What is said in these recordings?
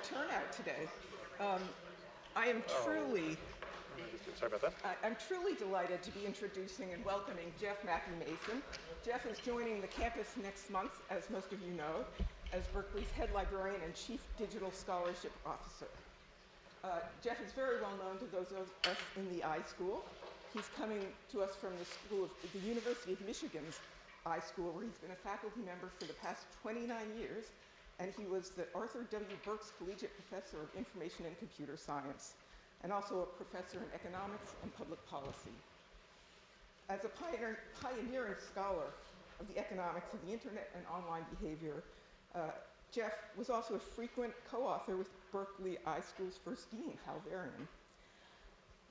turnout today. I am truly, Sorry about that. I'm truly delighted to be introducing and welcoming Jeff MacKie-Mason. Jeff is joining the campus next month, as most of you know, as Berkeley's head librarian and chief digital scholarship officer. Jeff is very well known to those of us in the iSchool. He's coming to us from the University of Michigan's iSchool, where he's been a faculty member for the past 29 years, and he was the Arthur W. Burks Collegiate Professor of Information and Computer Science, and also a professor in economics and public policy. As a pioneering scholar of the economics of the internet and online behavior, Jeff was also a frequent co-author with Berkeley iSchool's first dean, Hal Varian.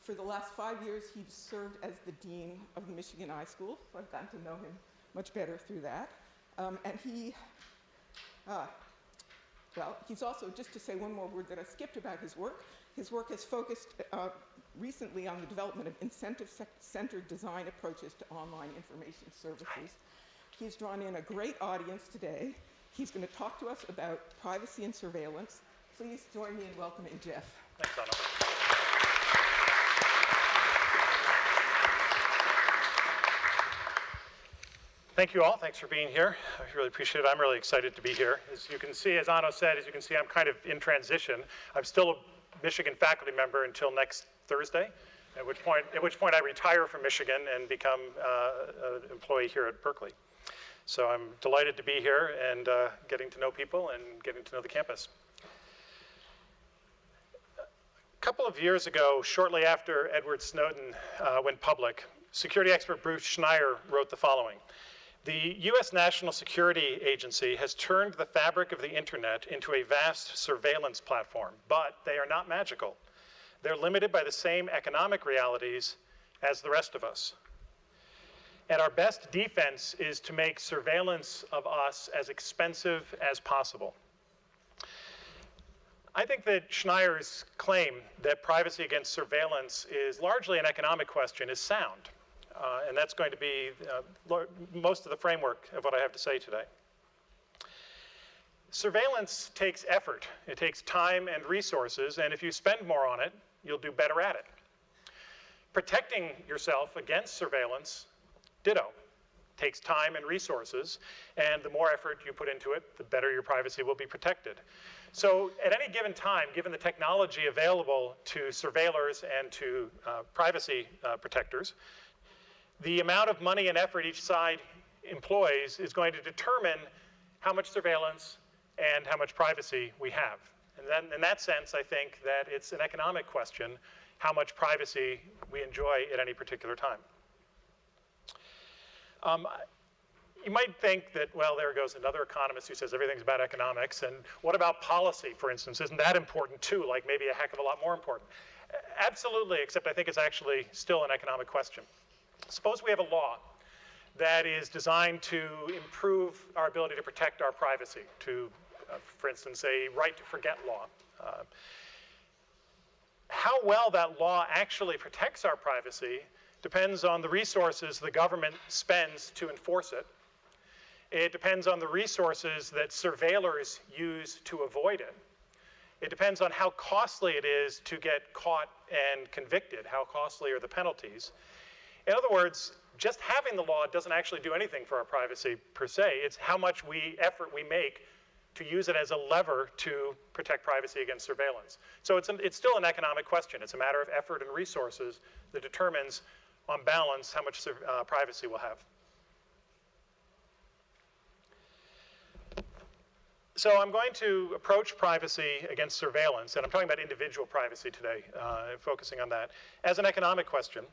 For the last 5 years, he's served as the dean of the Michigan iSchool, so I've gotten to know him much better through that. He's also, just to say one more word that I skipped about his work has focused recently on the development of incentive-centered design approaches to online information services. He's drawn in a great audience today. He's going to talk to us about privacy and surveillance. Please join me in welcoming Jeff. Thanks, Anna. Thank you all. Thanks for being here. I really appreciate it. I'm really excited to be here. As you can see, as Anno said, I'm kind of in transition. I'm still a Michigan faculty member until next Thursday, at which point I retire from Michigan and become an employee here at Berkeley. So I'm delighted to be here and getting to know people and getting to know the campus. A couple of years ago, shortly after Edward Snowden went public, security expert Bruce Schneier wrote the following. The U.S. National Security Agency has turned the fabric of the internet into a vast surveillance platform, but they are not magical. They're limited by the same economic realities as the rest of us. And our best defense is to make surveillance of us as expensive as possible. I think that Schneier's claim that privacy against surveillance is largely an economic question is sound. And that's going to be most of the framework of what I have to say today. Surveillance takes effort. It takes time and resources, and if you spend more on it, you'll do better at it. Protecting yourself against surveillance, ditto. Takes time and resources, and the more effort you put into it, the better your privacy will be protected. So at any given time, given the technology available to surveillers and to privacy protectors, the amount of money and effort each side employs is going to determine how much surveillance and how much privacy we have. And then in that sense, I think that it's an economic question, how much privacy we enjoy at any particular time. You might think that, well, there goes another economist who says everything's about economics, and what about policy, for instance? Isn't that important too, like maybe a heck of a lot more important? Absolutely, except I think it's actually still an economic question. Suppose we have a law that is designed to improve our ability to protect our privacy, to, for instance, a right to forget law. How well that law actually protects our privacy depends on the resources the government spends to enforce it. It depends on the resources that surveillors use to avoid it. It depends on how costly it is to get caught and convicted, how costly are the penalties. In other words, just having the law doesn't actually do anything for our privacy per se. It's how much effort we make to use it as a lever to protect privacy against surveillance. So it's still an economic question. It's a matter of effort and resources that determines, on balance, how much privacy we'll have. So I'm going to approach privacy against surveillance, and I'm talking about individual privacy today, focusing on that, as an economic question.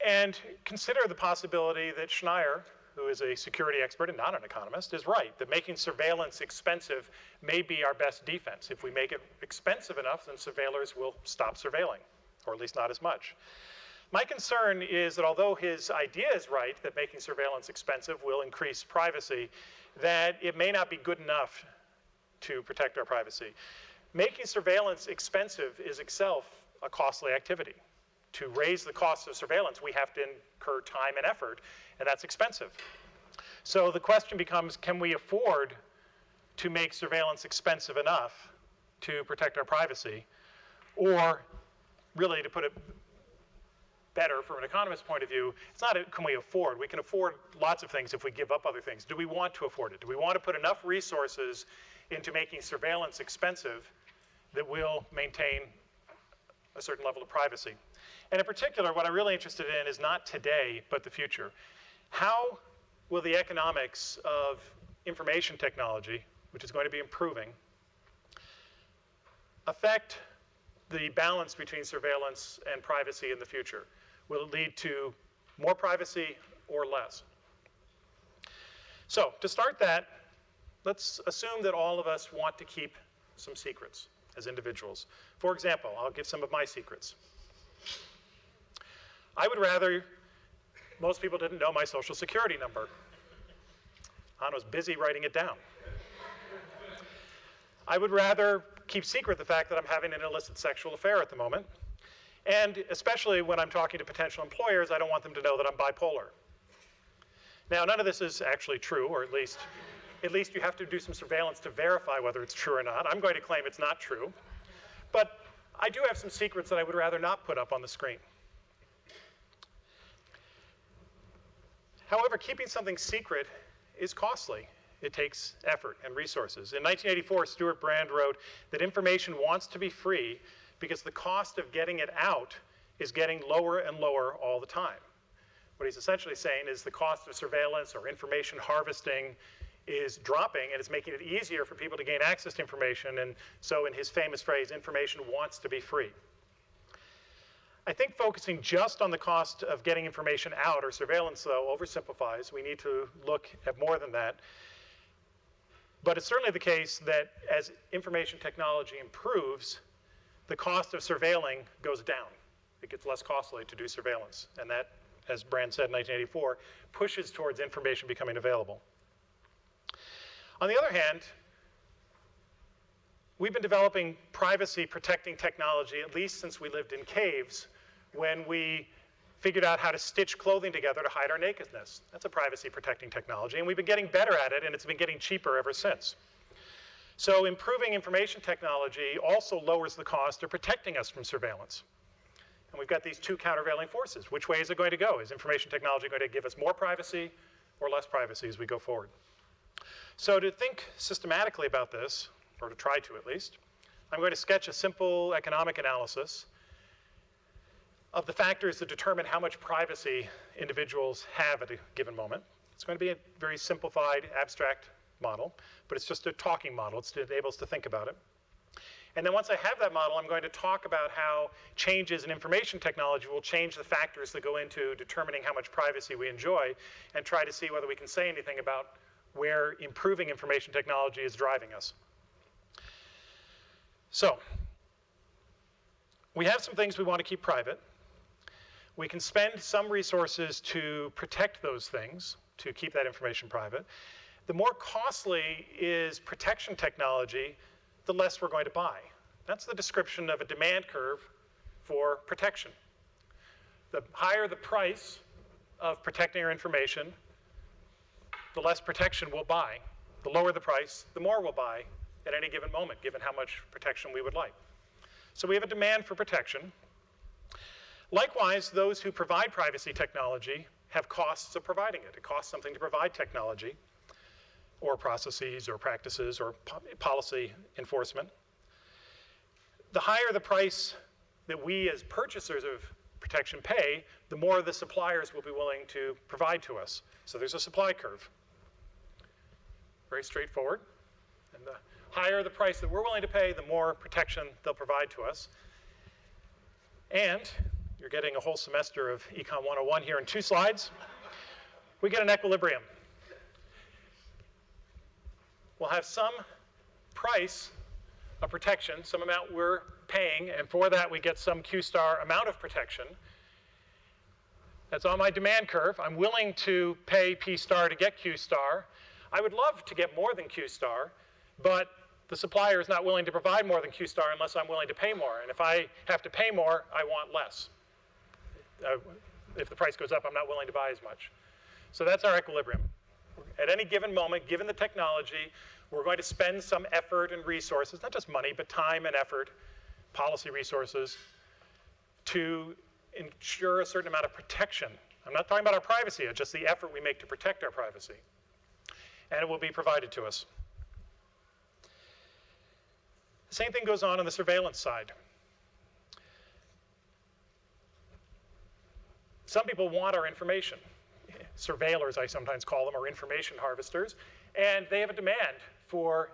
And consider the possibility that Schneier, who is a security expert and not an economist, is right, that making surveillance expensive may be our best defense. If we make it expensive enough, then surveillors will stop surveilling, or at least not as much. My concern is that although his idea is right, that making surveillance expensive will increase privacy, that it may not be good enough to protect our privacy. Making surveillance expensive is itself a costly activity. To raise the cost of surveillance, we have to incur time and effort, and that's expensive. So the question becomes, can we afford to make surveillance expensive enough to protect our privacy, or really, to put it better from an economist's point of view, it's not can we afford. We can afford lots of things if we give up other things. Do we want to afford it? Do we want to put enough resources into making surveillance expensive that will maintain a certain level of privacy? And in particular, what I'm really interested in is not today, but the future. How will the economics of information technology, which is going to be improving, affect the balance between surveillance and privacy in the future? Will it lead to more privacy or less? So to start that, let's assume that all of us want to keep some secrets as individuals. For example, I'll give some of my secrets. I would rather most people didn't know my social security number. I was busy writing it down. I would rather keep secret the fact that I'm having an illicit sexual affair at the moment. And especially when I'm talking to potential employers, I don't want them to know that I'm bipolar. Now, none of this is actually true, or at least you have to do some surveillance to verify whether it's true or not. I'm going to claim it's not true. But I do have some secrets that I would rather not put up on the screen. However, keeping something secret is costly. It takes effort and resources. In 1984, Stuart Brand wrote that information wants to be free because the cost of getting it out is getting lower and lower all the time. What he's essentially saying is the cost of surveillance or information harvesting is dropping, and it's making it easier for people to gain access to information. And so in his famous phrase, information wants to be free. I think focusing just on the cost of getting information out or surveillance, though, oversimplifies. We need to look at more than that. But it's certainly the case that as information technology improves, the cost of surveilling goes down. It gets less costly to do surveillance. And that, as Brand said in 1984, pushes towards information becoming available. On the other hand, we've been developing privacy-protecting technology at least since we lived in caves, when we figured out how to stitch clothing together to hide our nakedness. That's a privacy-protecting technology, and we've been getting better at it, and it's been getting cheaper ever since. So improving information technology also lowers the cost of protecting us from surveillance. And we've got these two countervailing forces. Which way is it going to go? Is information technology going to give us more privacy or less privacy as we go forward? So to think systematically about this, or to try to at least, I'm going to sketch a simple economic analysis of the factors that determine how much privacy individuals have at a given moment. It's going to be a very simplified, abstract model, but it's just a talking model. It enables us to think about it. And then once I have that model, I'm going to talk about how changes in information technology will change the factors that go into determining how much privacy we enjoy, and try to see whether we can say anything about where improving information technology is driving us. So, we have some things we want to keep private. We can spend some resources to protect those things, to keep that information private. The more costly is protection technology, the less we're going to buy. That's the description of a demand curve for protection. The higher the price of protecting our information, the less protection we'll buy. The lower the price, the more we'll buy at any given moment, given how much protection we would like. So we have a demand for protection. Likewise, those who provide privacy technology have costs of providing it. It costs something to provide technology, or processes, or practices, or policy enforcement. The higher the price that we as purchasers of protection pay, the more the suppliers will be willing to provide to us. So there's a supply curve. Very straightforward. And the higher the price that we're willing to pay, the more protection they'll provide to us. And you're getting a whole semester of Econ 101 here in 2 slides. We get an equilibrium. We'll have some price of protection, some amount we're paying, and for that we get some Q star amount of protection. That's on my demand curve. I'm willing to pay P star to get Q star. I would love to get more than Q star, but the supplier is not willing to provide more than Q star unless I'm willing to pay more. And if I have to pay more, I want less. If the price goes up, I'm not willing to buy as much. So that's our equilibrium. At any given moment, given the technology, We're going to spend some effort and resources, not just money, but time and effort, policy resources, to ensure a certain amount of protection. I'm not talking about our privacy, it's just the effort we make to protect our privacy. And it will be provided to us. The same thing goes on the surveillance side. Some people want our information. Surveillers, I sometimes call them, or information harvesters. And they have a demand for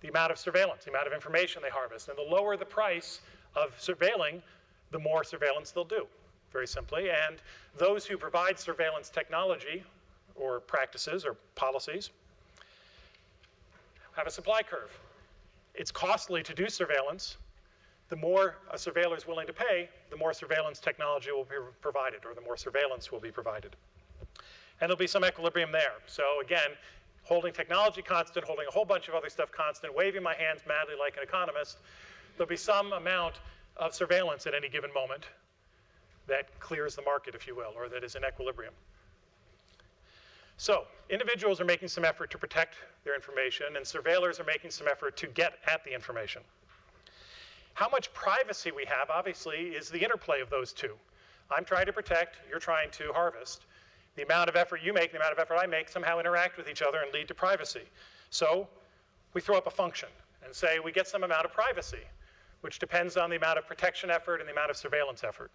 the amount of surveillance, the amount of information they harvest. And the lower the price of surveilling, the more surveillance they'll do, very simply. And those who provide surveillance technology or practices or policies have a supply curve. It's costly to do surveillance. The more a surveiller is willing to pay, the more surveillance technology will be provided, or the more surveillance will be provided. And there'll be some equilibrium there. So again, holding technology constant, holding a whole bunch of other stuff constant, waving my hands madly like an economist, there'll be some amount of surveillance at any given moment that clears the market, if you will, or that is in equilibrium. So individuals are making some effort to protect their information, and surveillers are making some effort to get at the information. How much privacy we have, obviously, is the interplay of those two. I'm trying to protect, you're trying to harvest. The amount of effort you make, the amount of effort I make, somehow interact with each other and lead to privacy. So we throw up a function and say we get some amount of privacy, which depends on the amount of protection effort and the amount of surveillance effort.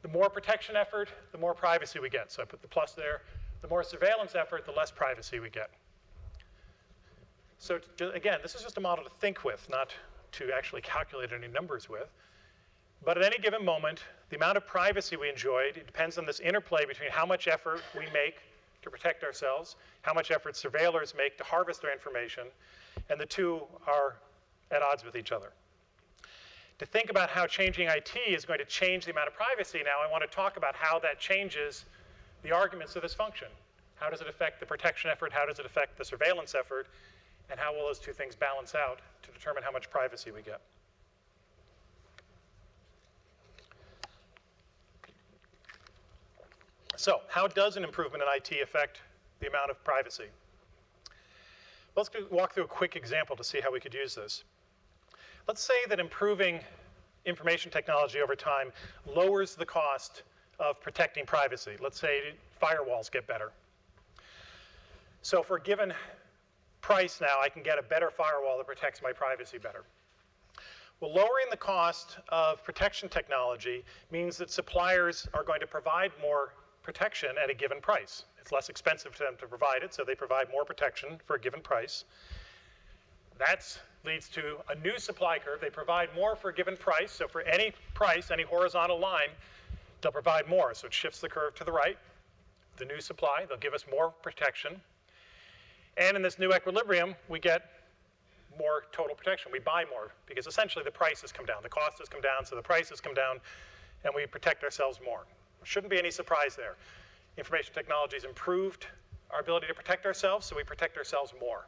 The more protection effort, the more privacy we get. So I put the plus there. The more surveillance effort, the less privacy we get. So again, this is just a model to think with, not to actually calculate any numbers with. But at any given moment, the amount of privacy we enjoyed, it depends on this interplay between how much effort we make to protect ourselves, how much effort surveillers make to harvest their information, and the two are at odds with each other. To think about how changing IT is going to change the amount of privacy now, I want to talk about how that changes the arguments of this function. How does it affect the protection effort? How does it affect the surveillance effort? And how will those two things balance out to determine how much privacy we get? So how does an improvement in IT affect the amount of privacy? Let's walk through a quick example to see how we could use this. Let's say that improving information technology over time lowers the cost of protecting privacy. Let's say firewalls get better. So for a given price now, I can get a better firewall that protects my privacy better. Well, lowering the cost of protection technology means that suppliers are going to provide more protection at a given price. It's less expensive for them to provide it, so they provide more protection for a given price. That leads to a new supply curve. They provide more for a given price, so for any price, any horizontal line, they'll provide more. So it shifts the curve to the right. The new supply, they'll give us more protection. And in this new equilibrium, we get more total protection. We buy more because essentially the price has come down. The cost has come down, so the price has come down, and we protect ourselves more. Shouldn't be any surprise there. Information technology has improved our ability to protect ourselves, so we protect ourselves more.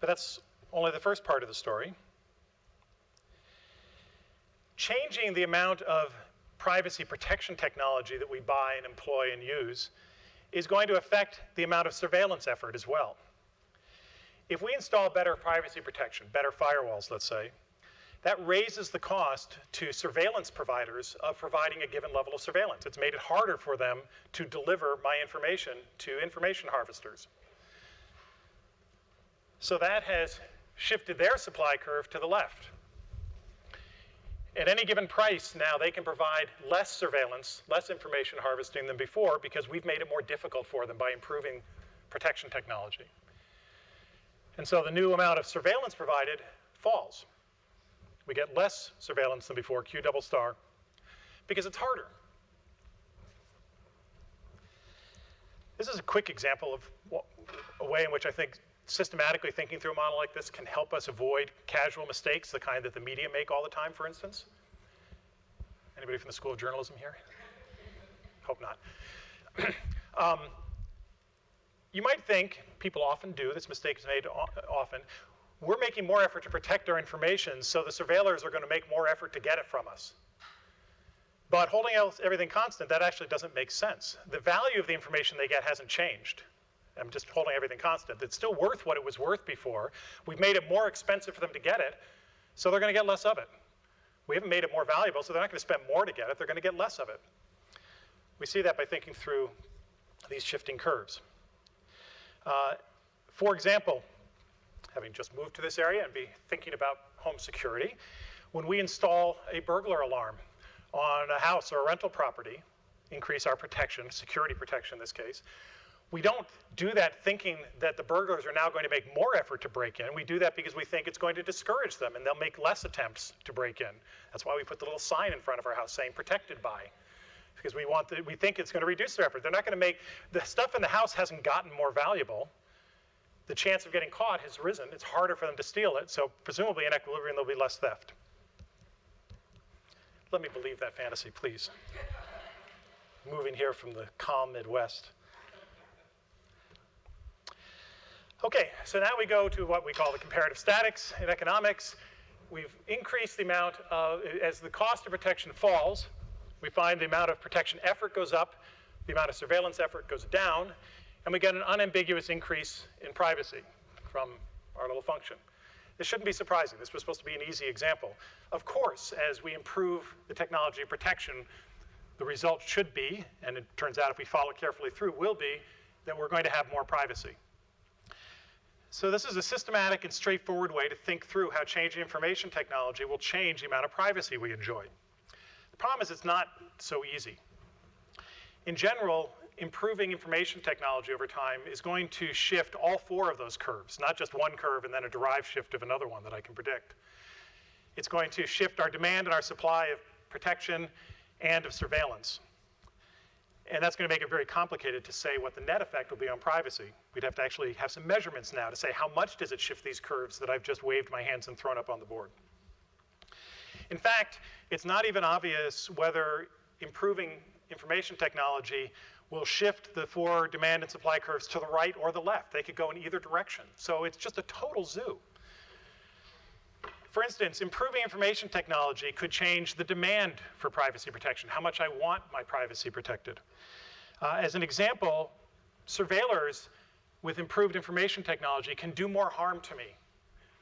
But that's only the first part of the story. Changing the amount of privacy protection technology that we buy and employ and use is going to affect the amount of surveillance effort as well. If we install better privacy protection, better firewalls, let's say, that raises the cost to surveillance providers of providing a given level of surveillance. It's made it harder for them to deliver my information to information harvesters. So that has shifted their supply curve to the left. At any given price now, they can provide less surveillance, less information harvesting than before because we've made it more difficult for them by improving protection technology. And so the new amount of surveillance provided falls. We get less surveillance than before, Q double star, because it's harder. This is a quick example of a way in which I think systematically thinking through a model like this can help us avoid casual mistakes, the kind that the media make all the time, for instance. Anybody from the School of Journalism here? Hope not. You might think, people often do, this mistake is made often, we're making more effort to protect our information, so the surveillors are going to make more effort to get it from us. But holding everything constant, that actually doesn't make sense. The value of the information they get hasn't changed. I'm just holding everything constant. It's still worth what it was worth before. We've made it more expensive for them to get it, so they're going to get less of it. We haven't made it more valuable, so they're not going to spend more to get it. They're going to get less of it. We see that by thinking through these shifting curves. For example, having just moved to this area and be thinking about home security, when we install a burglar alarm on a house or a rental property, increase our protection, security protection in this case, we don't do that thinking that the burglars are now going to make more effort to break in. We do that because we think it's going to discourage them and they'll make less attempts to break in. That's why we put the little sign in front of our house saying protected by, because we think it's going to reduce their effort. They're not going to make, the stuff in the house hasn't gotten more valuable. The chance of getting caught has risen. It's harder for them to steal it, so presumably in equilibrium there'll be less theft. Let me believe that fantasy, please. Moving here from the calm Midwest. Okay, so now we go to what we call the comparative statics in economics. We've increased the amount of, as the cost of protection falls, we find the amount of protection effort goes up, the amount of surveillance effort goes down, and we get an unambiguous increase in privacy from our little function. This shouldn't be surprising. This was supposed to be an easy example. Of course, as we improve the technology of protection, the result should be, and it turns out if we follow carefully through, will be that we're going to have more privacy. So this is a systematic and straightforward way to think through how changing information technology will change the amount of privacy we enjoy. The problem is it's not so easy. In general, improving information technology over time is going to shift all four of those curves, not just one curve and then a derived shift of another one that I can predict. It's going to shift our demand and our supply of protection and of surveillance. And that's going to make it very complicated to say what the net effect will be on privacy. We'd have to actually have some measurements now to say how much does it shift these curves that I've just waved my hands and thrown up on the board. In fact, it's not even obvious whether improving information technology will shift the four demand and supply curves to the right or the left. They could go in either direction. So it's just a total zoo. For instance, improving information technology could change the demand for privacy protection, how much I want my privacy protected. As an example, surveillors with improved information technology can do more harm to me.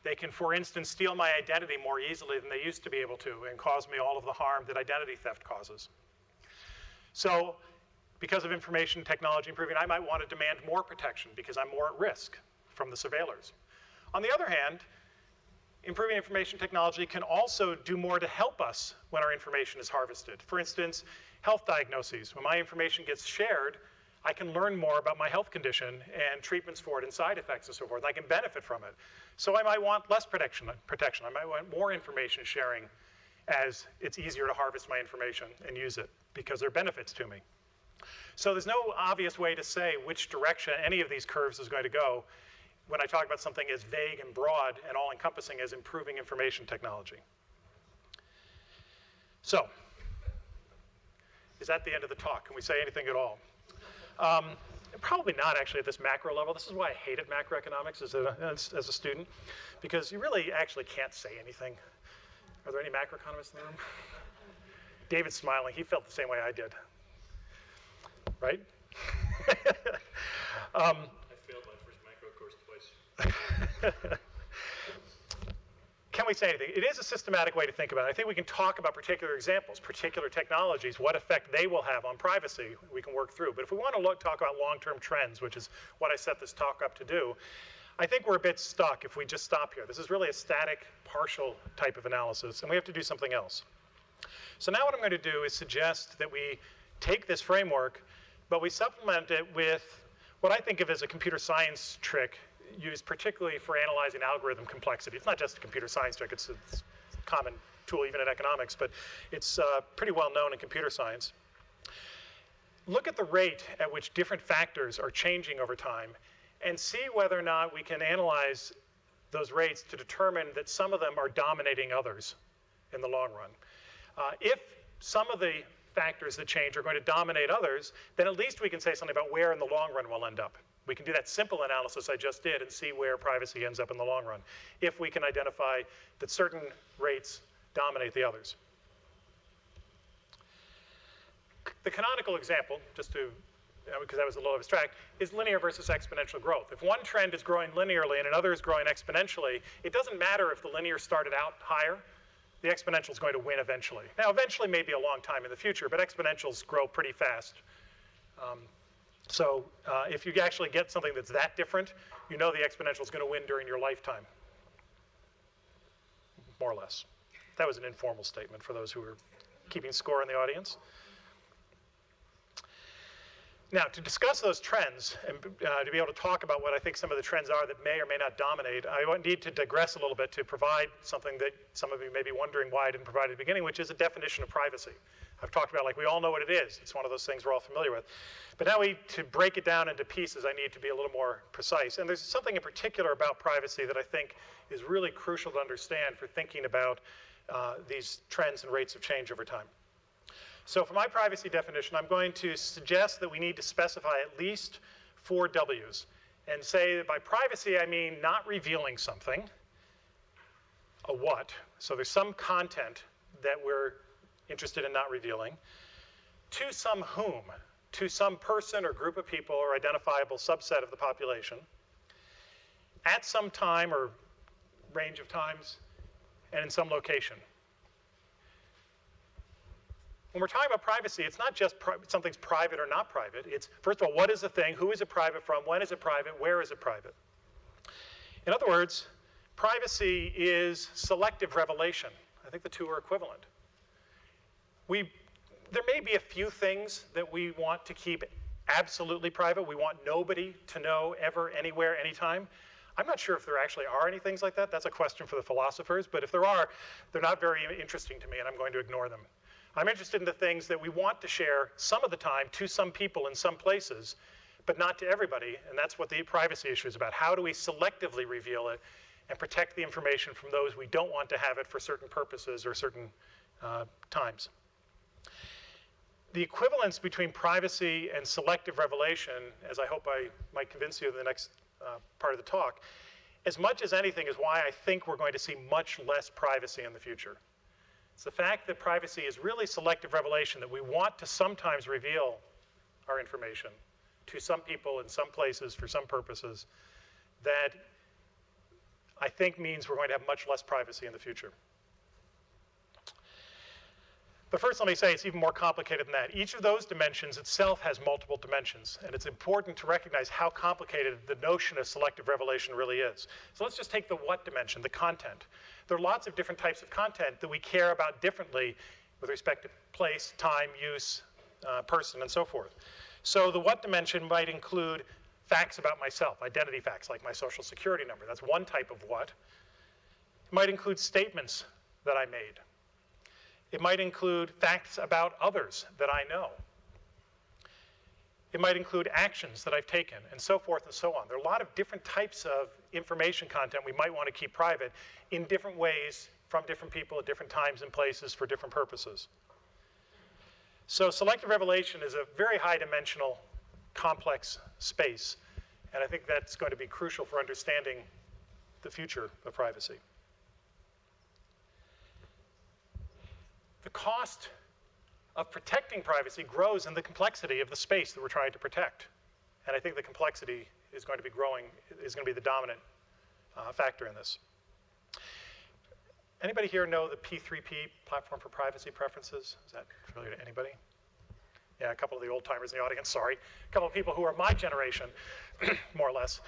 They can, for instance, steal my identity more easily than they used to be able to and cause me all of the harm that identity theft causes. So, because of information technology improving, I might want to demand more protection because I'm more at risk from the surveillors. On the other hand, improving information technology can also do more to help us when our information is harvested. For instance, health diagnoses. When my information gets shared, I can learn more about my health condition and treatments for it and side effects and so forth. I can benefit from it. So I might want less protection. I might want more information sharing as it's easier to harvest my information and use it because there are benefits to me. So there's no obvious way to say which direction any of these curves is going to go when I talk about something as vague and broad and all-encompassing as improving information technology. So, is that the end of the talk? Can we say anything at all? Probably not, actually, at this macro level. This is why I hated macroeconomics as a student, because you really actually can't say anything. Are there any macroeconomists in the room? David's smiling. He felt the same way I did. Right? I failed my first macro course twice. Can we say anything? It is a systematic way to think about it. I think we can talk about particular examples, particular technologies, what effect they will have on privacy we can work through. But if we want to talk about long-term trends, which is what I set this talk up to do, I think we're a bit stuck if we just stop here. This is really a static, partial type of analysis, and we have to do something else. So now what I'm going to do is suggest that we take this framework, but we supplement it with what I think of as a computer science trick used particularly for analyzing algorithm complexity. It's not just a computer science trick, it's a common tool even in economics, but it's pretty well known in computer science. Look at the rate at which different factors are changing over time and see whether or not we can analyze those rates to determine that some of them are dominating others in the long run. If some of the factors that change are going to dominate others, then at least we can say something about where in the long run we'll end up. We can do that simple analysis I just did and see where privacy ends up in the long run, if we can identify that certain rates dominate the others. The canonical example, just to because that was a little abstract, is linear versus exponential growth. If one trend is growing linearly and another is growing exponentially, it doesn't matter if the linear started out higher, the exponential is going to win eventually. Now, eventually may be a long time in the future, but exponentials grow pretty fast. So if you actually get something that's that different, you know the exponential is going to win during your lifetime, more or less. That was an informal statement for those who were keeping score in the audience. Now, to discuss those trends and to be able to talk about what I think some of the trends are that may or may not dominate, I need to digress a little bit to provide something that some of you may be wondering why I didn't provide at the beginning, which is a definition of privacy. I've talked about, like, we all know what it is. It's one of those things we're all familiar with. But now to break it down into pieces, I need to be a little more precise. And there's something in particular about privacy that I think is really crucial to understand for thinking about these trends and rates of change over time. So for my privacy definition, I'm going to suggest that we need to specify at least 4 W's and say that by privacy, I mean not revealing something, a what. So there's some content that we're interested in not revealing, to some whom, to some person or group of people or identifiable subset of the population, at some time or range of times, and in some location. When we're talking about privacy, it's not just something's private or not private. It's, first of all, what is the thing? Who is it private from? When is it private? Where is it private? In other words, privacy is selective revelation. I think the two are equivalent. There may be a few things that we want to keep absolutely private. We want nobody to know ever, anywhere, anytime. I'm not sure if there actually are any things like that. That's a question for the philosophers. But if there are, they're not very interesting to me, and I'm going to ignore them. I'm interested in the things that we want to share some of the time to some people in some places, but not to everybody, and that's what the privacy issue is about. How do we selectively reveal it and protect the information from those we don't want to have it for certain purposes or certain times? The equivalence between privacy and selective revelation, as I hope I might convince you in the next part of the talk, as much as anything is why I think we're going to see much less privacy in the future. It's the fact that privacy is really selective revelation, that we want to sometimes reveal our information to some people in some places for some purposes, that I think means we're going to have much less privacy in the future. But first, let me say it's even more complicated than that. Each of those dimensions itself has multiple dimensions, and it's important to recognize how complicated the notion of selective revelation really is. So let's just take the what dimension, the content. There are lots of different types of content that we care about differently with respect to place, time, use, person, and so forth. So the what dimension might include facts about myself, identity facts like my social security number. That's one type of what. It might include statements that I made. It might include facts about others that I know. It might include actions that I've taken, and so forth and so on. There are a lot of different types of information content we might want to keep private in different ways from different people at different times and places for different purposes. So selective revelation is a very high-dimensional, complex space, and I think that's going to be crucial for understanding the future of privacy. The cost of protecting privacy grows in the complexity of the space that we're trying to protect. And I think the complexity is going to be growing, is going to be the dominant factor in this. Anybody here know the P3P, Platform for Privacy Preferences? Is that familiar to anybody? Yeah, a couple of the old timers in the audience, sorry. A couple of people who are my generation, more or less.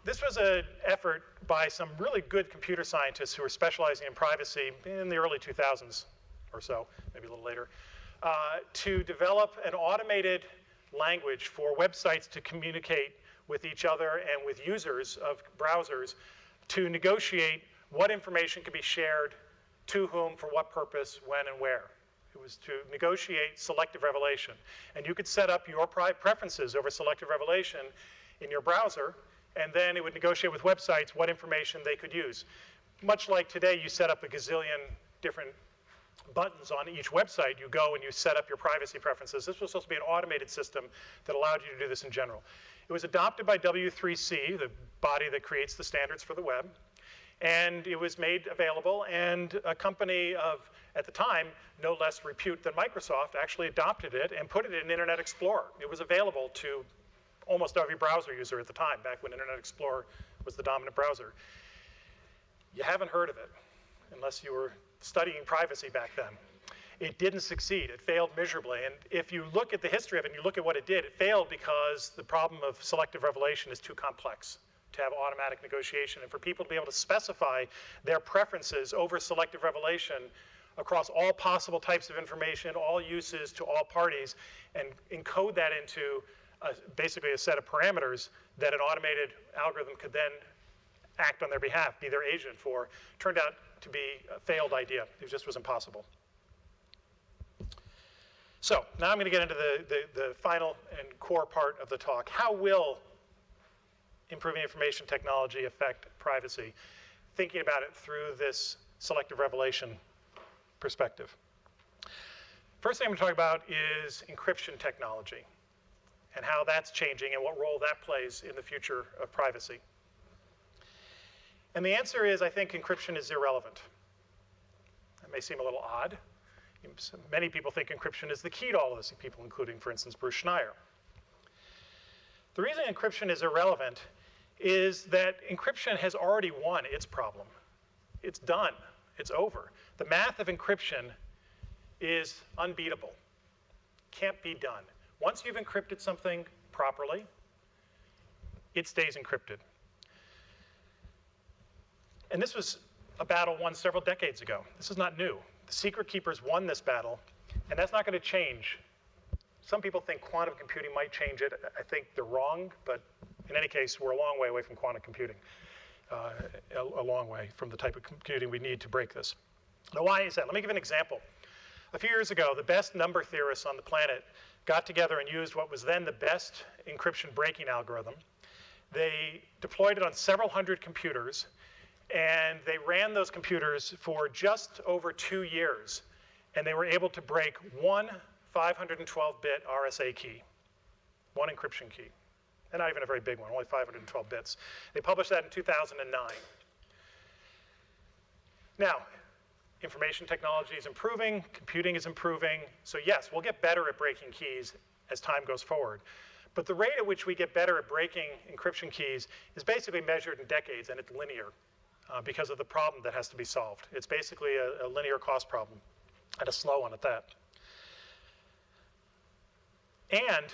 This was an effort by some really good computer scientists who were specializing in privacy in the early 2000s or so, maybe a little later, to develop an automated language for websites to communicate with each other and with users of browsers to negotiate what information could be shared to whom, for what purpose, when, and where. It was to negotiate selective revelation. And you could set up your preferences over selective revelation in your browser, and then it would negotiate with websites what information they could use. Much like today, you set up a gazillion different buttons on each website. You go and you set up your privacy preferences. This was supposed to be an automated system that allowed you to do this in general. It was adopted by W3C, the body that creates the standards for the web, and it was made available, and a company of At the time, no less repute than Microsoft actually adopted it and put it in Internet Explorer. It was available to almost every browser user at the time, back when Internet Explorer was the dominant browser. You haven't heard of it, unless you were studying privacy back then. It didn't succeed. It failed miserably. And if you look at the history of it and you look at what it did, it failed because the problem of selective revelation is too complex to have automatic negotiation. And for people to be able to specify their preferences over selective revelation across all possible types of information, all uses to all parties, and encode that into basically a set of parameters that an automated algorithm could then act on their behalf, be their agent for, turned out to be a failed idea. It just was impossible. So now I'm going to get into the final and core part of the talk. How will improving information technology affect privacy? Thinking about it through this selective revelation perspective. First thing I'm going to talk about is encryption technology and how that's changing and what role that plays in the future of privacy. And the answer is, I think encryption is irrelevant. That may seem a little odd. Many people think encryption is the key to all of this, people including, for instance, Bruce Schneier. The reason encryption is irrelevant is that encryption has already won its problem. It's done. It's over. The math of encryption is unbeatable. Can't be done. Once you've encrypted something properly, it stays encrypted. And this was a battle won several decades ago. This is not new. The secret keepers won this battle, and that's not going to change. Some people think quantum computing might change it. I think they're wrong, but in any case, we're a long way away from quantum computing, a long way from the type of computing we need to break this. Now, why is that? Let me give an example. A few years ago, the best number theorists on the planet got together and used what was then the best encryption breaking algorithm. They deployed it on several hundred computers, and they ran those computers for just over 2 years, and they were able to break one 512-bit RSA key, one encryption key, and not even a very big one, only 512 bits. They published that in 2009. Now, information technology is improving, computing is improving, so yes, we'll get better at breaking keys as time goes forward. But the rate at which we get better at breaking encryption keys is basically measured in decades, and it's linear. Because of the problem that has to be solved. It's basically a linear cost problem, and a slow one at that. And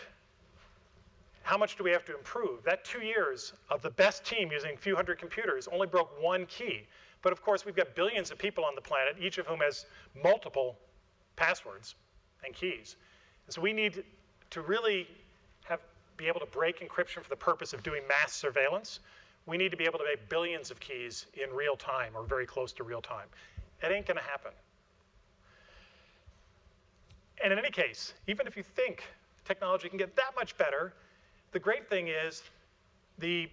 how much do we have to improve? That 2 years of the best team using a few hundred computers only broke one key. But of course, we've got billions of people on the planet, each of whom has multiple passwords and keys. And so we need to really be able to break encryption for the purpose of doing mass surveillance. We need to be able to make billions of keys in real time or very close to real time. It ain't going to happen. And in any case, even if you think technology can get that much better, the great thing is the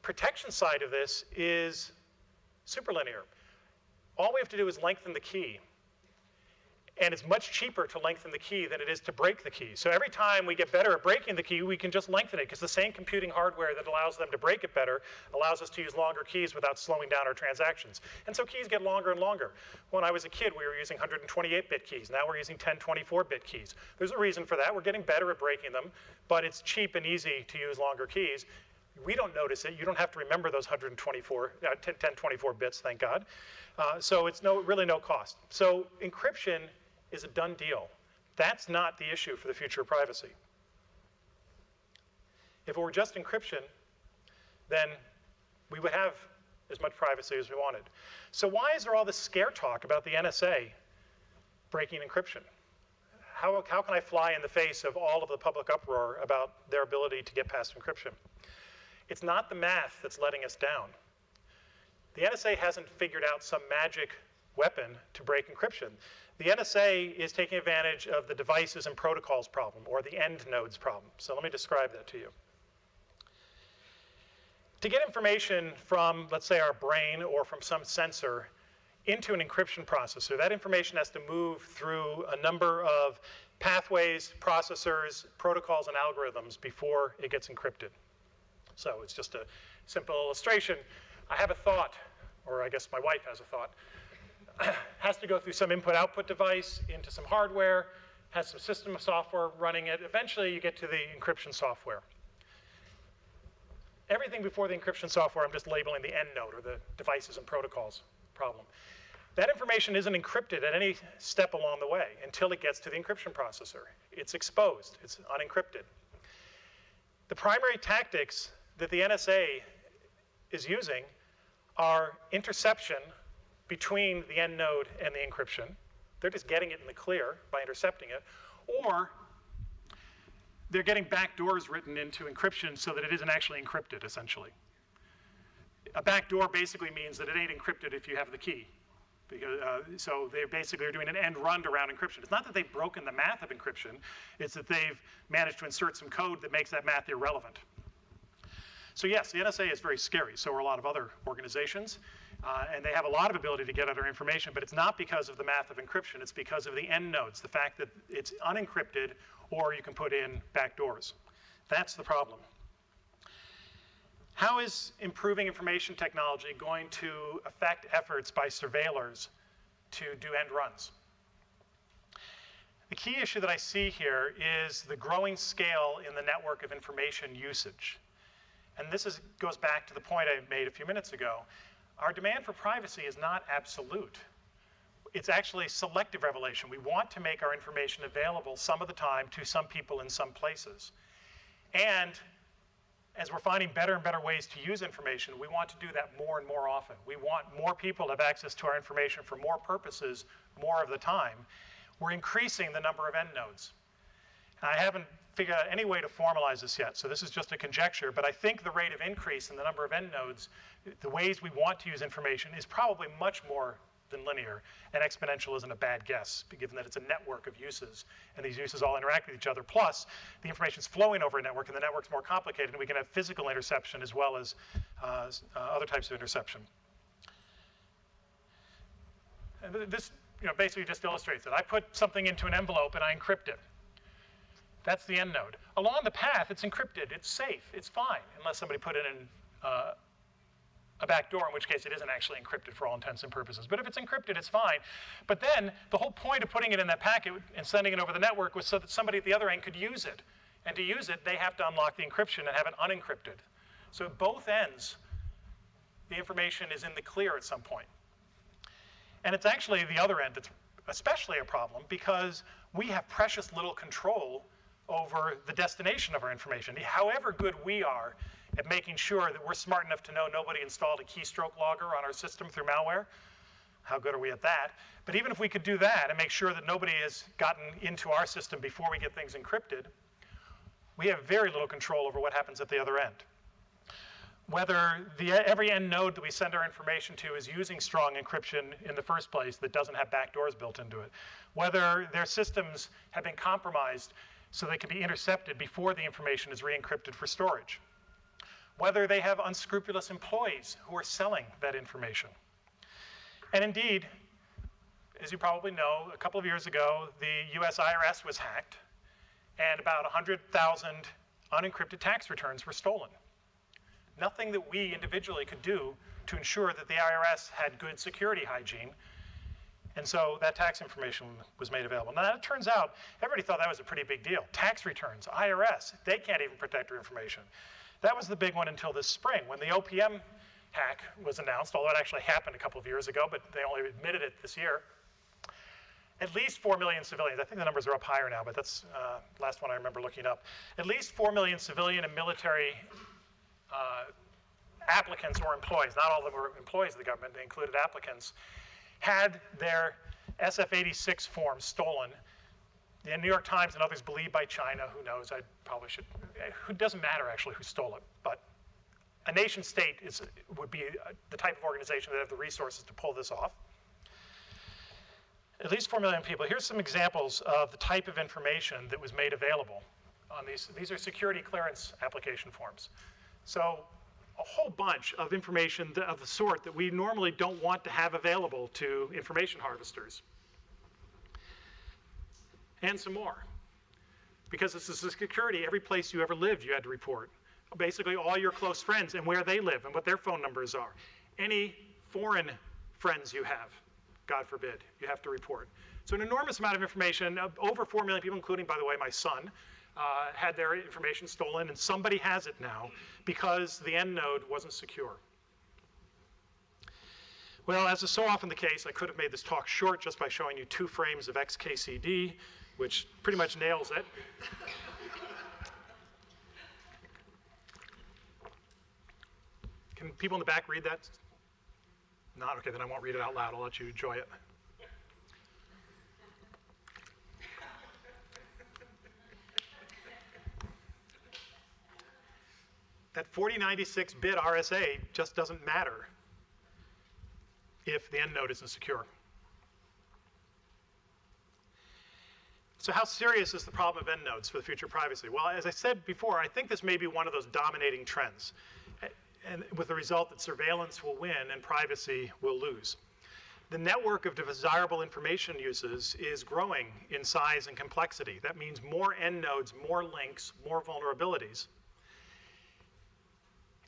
protection side of this is superlinear. All we have to do is lengthen the key. And it's much cheaper to lengthen the key than it is to break the key. So every time we get better at breaking the key, we can just lengthen it, because the same computing hardware that allows them to break it better allows us to use longer keys without slowing down our transactions. And so keys get longer and longer. When I was a kid, we were using 128-bit keys. Now we're using 1024-bit keys. There's a reason for that. We're getting better at breaking them, but it's cheap and easy to use longer keys. We don't notice it. You don't have to remember those 1024 bits, thank God. So it's really no cost. So encryption is a done deal. That's not the issue for the future of privacy. If it were just encryption, then we would have as much privacy as we wanted. So why is there all this scare talk about the NSA breaking encryption? How can I fly in the face of all of the public uproar about their ability to get past encryption? It's not the math that's letting us down. The NSA hasn't figured out some magic weapon to break encryption. The NSA is taking advantage of the devices and protocols problem, or the end nodes problem. So let me describe that to you. To get information from, let's say, our brain or from some sensor into an encryption processor, that information has to move through a number of pathways, processors, protocols, and algorithms before it gets encrypted. So it's just a simple illustration. I have a thought, or I guess my wife has a thought. has to go through some input-output device into some hardware, has some system software running it. Eventually, you get to the encryption software. Everything before the encryption software, I'm just labeling the end node, or the devices and protocols problem. That information isn't encrypted at any step along the way until it gets to the encryption processor. It's exposed. It's unencrypted. The primary tactics that the NSA is using are interception between the end node and the encryption. They're just getting it in the clear by intercepting it. Or they're getting backdoors written into encryption so that it isn't actually encrypted, essentially. A backdoor basically means that it ain't encrypted if you have the key. So they basically are doing an end run around encryption. It's not that they've broken the math of encryption, it's that they've managed to insert some code that makes that math irrelevant. So yes, the NSA is very scary, so are a lot of other organizations, and they have a lot of ability to get at our information, but it's not because of the math of encryption, it's because of the end nodes, the fact that it's unencrypted, or you can put in backdoors. That's the problem. How is improving information technology going to affect efforts by surveillors to do end runs? The key issue that I see here is the growing scale in the network of information usage. And this goes back to the point I made a few minutes ago. Our demand for privacy is not absolute. It's actually selective revelation. We want to make our information available some of the time to some people in some places. And as we're finding better and better ways to use information, we want to do that more and more often. We want more people to have access to our information for more purposes more of the time. We're increasing the number of end nodes. I haven't figured out any way to formalize this yet, so this is just a conjecture, but I think the rate of increase in the number of end nodes, the ways we want to use information, is probably much more than linear, and exponential isn't a bad guess, given that it's a network of uses, and these uses all interact with each other. Plus, the information's flowing over a network, and the network's more complicated, and we can have physical interception as well as other types of interception. And this basically just illustrates it. I put something into an envelope, and I encrypt it. That's the end node. Along the path, it's encrypted. It's safe. It's fine, unless somebody put it in a backdoor, in which case it isn't actually encrypted for all intents and purposes. But if it's encrypted, it's fine. But then the whole point of putting it in that packet and sending it over the network was so that somebody at the other end could use it. And to use it, they have to unlock the encryption and have it unencrypted. So at both ends, the information is in the clear at some point. And it's actually the other end that's especially a problem, because we have precious little control over the destination of our information. However good we are at making sure that we're smart enough to know nobody installed a keystroke logger on our system through malware, how good are we at that? But even if we could do that and make sure that nobody has gotten into our system before we get things encrypted, we have very little control over what happens at the other end. Whether every end node that we send our information to is using strong encryption in the first place that doesn't have backdoors built into it, whether their systems have been compromised so they can be intercepted before the information is re-encrypted for storage, whether they have unscrupulous employees who are selling that information. And indeed, as you probably know, a couple of years ago, the US IRS was hacked, and about 100,000 unencrypted tax returns were stolen. Nothing that we individually could do to ensure that the IRS had good security hygiene. And so that tax information was made available. Now, it turns out, everybody thought that was a pretty big deal. Tax returns, IRS, they can't even protect our information. That was the big one until this spring, when the OPM hack was announced, although it actually happened a couple of years ago, but they only admitted it this year. At least 4 million civilians, I think the numbers are up higher now, but that's the last one I remember looking up. At least 4 million civilian and military applicants or employees, not all of them were employees of the government, they included applicants, had their SF-86 forms stolen. The New York Times and others believed by China, who knows, I probably should, it doesn't matter actually who stole it, but a nation state would be the type of organization that have the resources to pull this off. At least 4 million people. Here's some examples of the type of information that was made available on these. These are security clearance application forms. So a whole bunch of information of the sort that we normally don't want to have available to information harvesters. And some more. Because this is a security, every place you ever lived you had to report. Basically all your close friends and where they live and what their phone numbers are. Any foreign friends you have God forbid, you have to report. So an enormous amount of information, over 4 million people, including, by the way, my son, had their information stolen, and somebody has it now because the end node wasn't secure. Well, as is so often the case, I could have made this talk short just by showing you 2 frames of XKCD, which pretty much nails it. Can people in the back read that? Not? Okay, then I won't read it out loud. I'll let you enjoy it. That 4096-bit RSA just doesn't matter if the end node isn't secure. So how serious is the problem of end nodes for the future of privacy? Well, as I said before, I think this may be one of those dominating trends, and with the result that surveillance will win and privacy will lose. The network of desirable information uses is growing in size and complexity. That means more end nodes, more links, more vulnerabilities.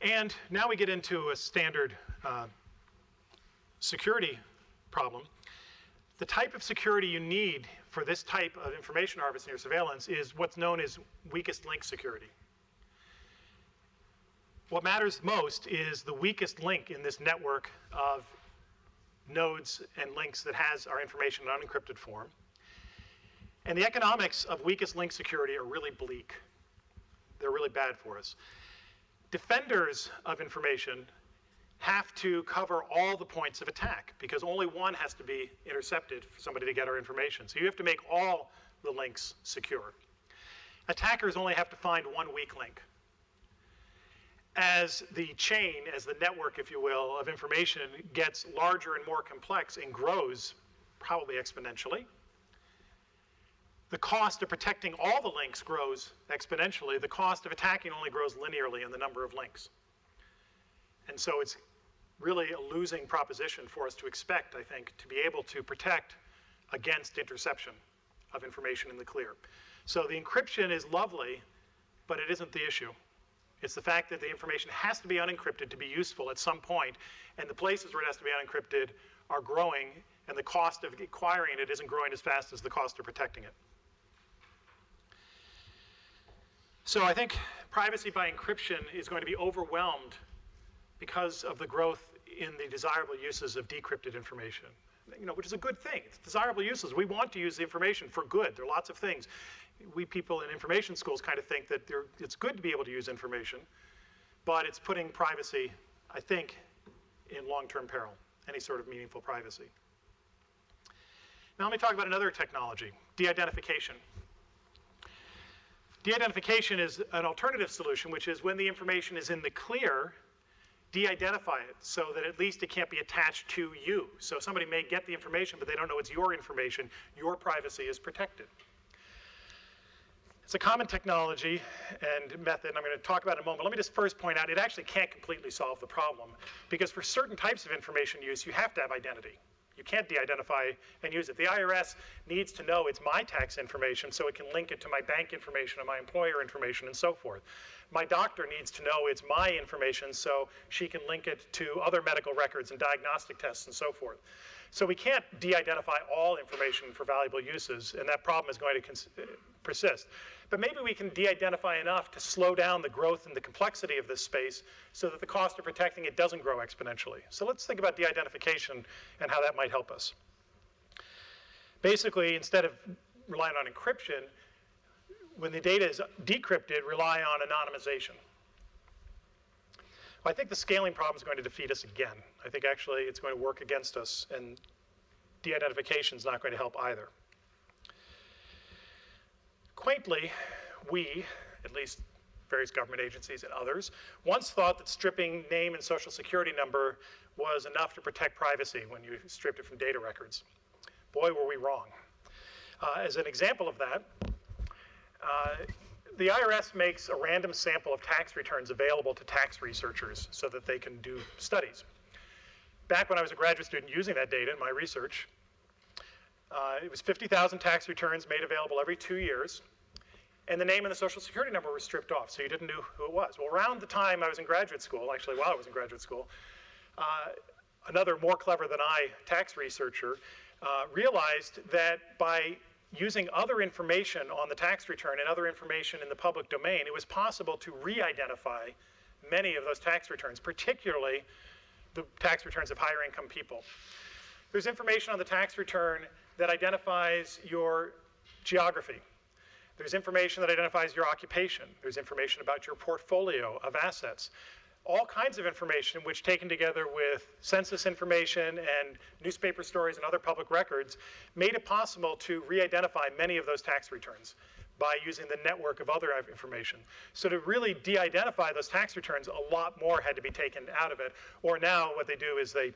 And now we get into a standard security problem. The type of security you need for this type of information harvesting or surveillance is what's known as weakest link security. What matters most is the weakest link in this network of nodes and links that has our information in unencrypted form. And the economics of weakest link security are really bleak. They're really bad for us. Defenders of information have to cover all the points of attack because only one has to be intercepted for somebody to get our information. So you have to make all the links secure. Attackers only have to find one weak link. As the chain, as the network, if you will, of information gets larger and more complex and grows, probably exponentially, the cost of protecting all the links grows exponentially. The cost of attacking only grows linearly in the number of links. And so it's really a losing proposition for us to expect, I think, to be able to protect against interception of information in the clear. So the encryption is lovely, but it isn't the issue. It's the fact that the information has to be unencrypted to be useful at some point, and the places where it has to be unencrypted are growing, and the cost of acquiring it isn't growing as fast as the cost of protecting it. So I think privacy by encryption is going to be overwhelmed because of the growth in the desirable uses of decrypted information, which is a good thing. It's desirable uses. We want to use the information for good. There are lots of things. We people in information schools kind of think that it's good to be able to use information, but it's putting privacy, I think, in long-term peril, any sort of meaningful privacy. Now let me talk about another technology, de-identification. De-identification is an alternative solution, which is when the information is in the clear, de-identify it so that at least it can't be attached to you. So somebody may get the information, but they don't know it's your information. Your privacy is protected. It's a common technology and method, and I'm going to talk about it in a moment. Let me just first point out, it actually can't completely solve the problem, because for certain types of information use, you have to have identity. You can't de-identify and use it. The IRS needs to know it's my tax information so it can link it to my bank information and my employer information and so forth. My doctor needs to know it's my information so she can link it to other medical records and diagnostic tests and so forth. So we can't de-identify all information for valuable uses, and that problem is going to persist. But maybe we can de-identify enough to slow down the growth and the complexity of this space so that the cost of protecting it doesn't grow exponentially. So let's think about de-identification and how that might help us. Basically, instead of relying on encryption, when the data is decrypted, rely on anonymization. Well, I think the scaling problem is going to defeat us again. I think actually it's going to work against us, and de-identification is not going to help either. Quaintly, we, at least various government agencies and others, once thought that stripping name and social security number was enough to protect privacy when you stripped it from data records. Boy, were we wrong. As an example of that, the IRS makes a random sample of tax returns available to tax researchers so that they can do studies. Back when I was a graduate student using that data in my research, it was 50,000 tax returns made available every 2 years, and the name and the social security number were stripped off, so you didn't know who it was. Well, around the time I was in graduate school, actually while I was in graduate school, another more clever than I tax researcher, realized that by using other information on the tax return and other information in the public domain, it was possible to re-identify many of those tax returns, particularly the tax returns of higher income people. There's information on the tax return that identifies your geography. There's information that identifies your occupation. There's information about your portfolio of assets. All kinds of information which, taken together with census information and newspaper stories and other public records, made it possible to re-identify many of those tax returns by using the network of other information. So to really de-identify those tax returns, a lot more had to be taken out of it. Or now what they do is they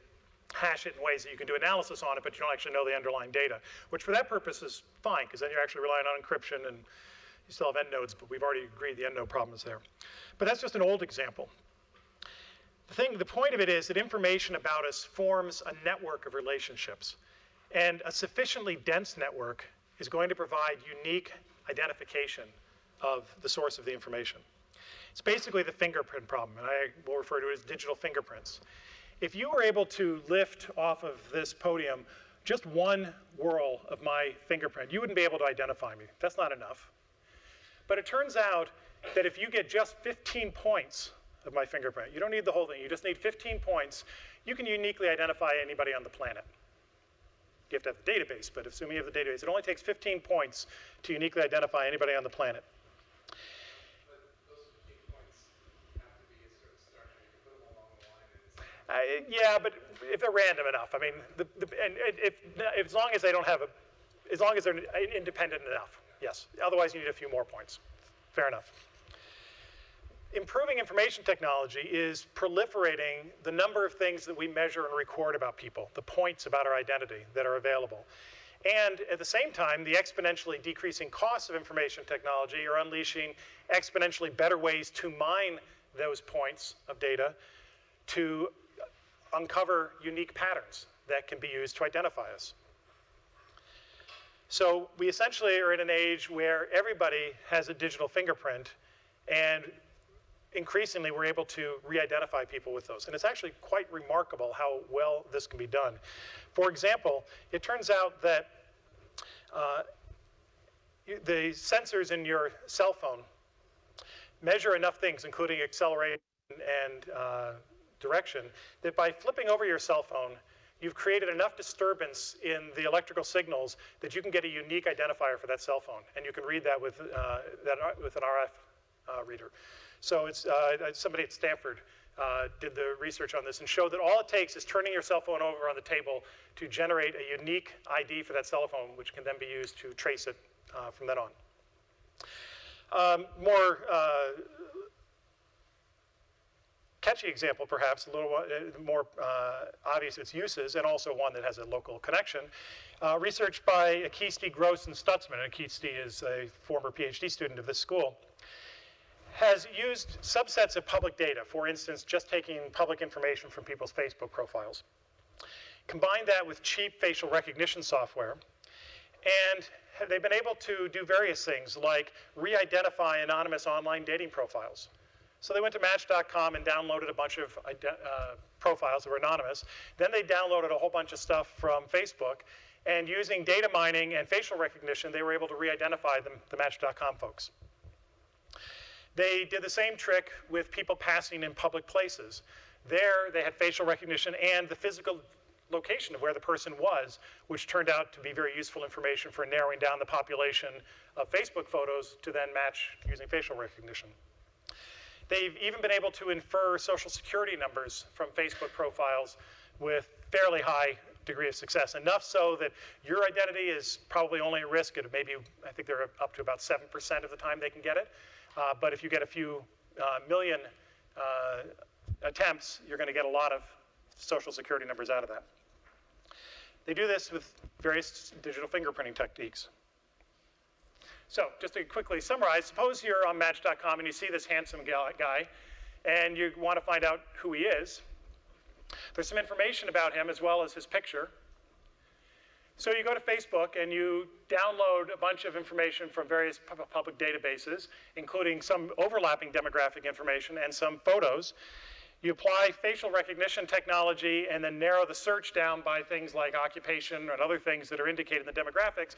hash it in ways that you can do analysis on it, but you don't actually know the underlying data, which for that purpose is fine, because then you're actually relying on encryption and you still have endnodes, but we've already agreed the endnode problem is there. But that's just an old example. The point of it is that information about us forms a network of relationships, and a sufficiently dense network is going to provide unique identification of the source of the information. It's basically the fingerprint problem, and I will refer to it as digital fingerprints. If you were able to lift off of this podium just one whirl of my fingerprint, you wouldn't be able to identify me. That's not enough. But it turns out that if you get just 15 points of my fingerprint, you don't need the whole thing, you just need 15 points, you can uniquely identify anybody on the planet. You have to have the database, but assuming you have the database, it only takes 15 points to uniquely identify anybody on the planet. But those 15 points have to be a certain structure. You can put them along the line and Yeah, but if they're random enough, I mean, as long as they don't have as long as they're independent enough, yes. Otherwise, you need a few more points. Fair enough. Improving information technology is proliferating the number of things that we measure and record about people, the points about our identity that are available. And at the same time, the exponentially decreasing costs of information technology are unleashing exponentially better ways to mine those points of data to uncover unique patterns that can be used to identify us. So we essentially are in an age where everybody has a digital fingerprint, and increasingly we're able to re-identify people with those. And it's actually quite remarkable how well this can be done. For example, it turns out that the sensors in your cell phone measure enough things, including acceleration and direction, that by flipping over your cell phone, you've created enough disturbance in the electrical signals that you can get a unique identifier for that cell phone. And you can read that with an RF reader. So it's somebody at Stanford did the research on this and showed that all it takes is turning your cell phone over on the table to generate a unique ID for that cell phone, which can then be used to trace it from then on. More catchy example, perhaps, a little more obvious its uses, and also one that has a local connection. Research by Akisti, Gross, and Stutzman. Akisti is a former PhD student of this school. Has used subsets of public data, for instance, just taking public information from people's Facebook profiles. Combined that with cheap facial recognition software, and they've been able to do various things like re-identify anonymous online dating profiles. So they went to Match.com and downloaded a bunch of profiles that were anonymous. Then they downloaded a whole bunch of stuff from Facebook, and using data mining and facial recognition, they were able to re-identify the Match.com folks. They did the same trick with people passing in public places. There, they had facial recognition and the physical location of where the person was, which turned out to be very useful information for narrowing down the population of Facebook photos to then match using facial recognition. They've even been able to infer social security numbers from Facebook profiles with fairly high degree of success, enough so that your identity is probably only at risk at maybe, I think they're up to about 7% of the time they can get it. But if you get a few million attempts, you're going to get a lot of social security numbers out of that. They do this with various digital fingerprinting techniques. So just to quickly summarize, suppose you're on Match.com and you see this handsome guy, and you want to find out who he is. There's some information about him as well as his picture. So you go to Facebook and you download a bunch of information from various public databases, including some overlapping demographic information and some photos. You apply facial recognition technology and then narrow the search down by things like occupation and other things that are indicated in the demographics,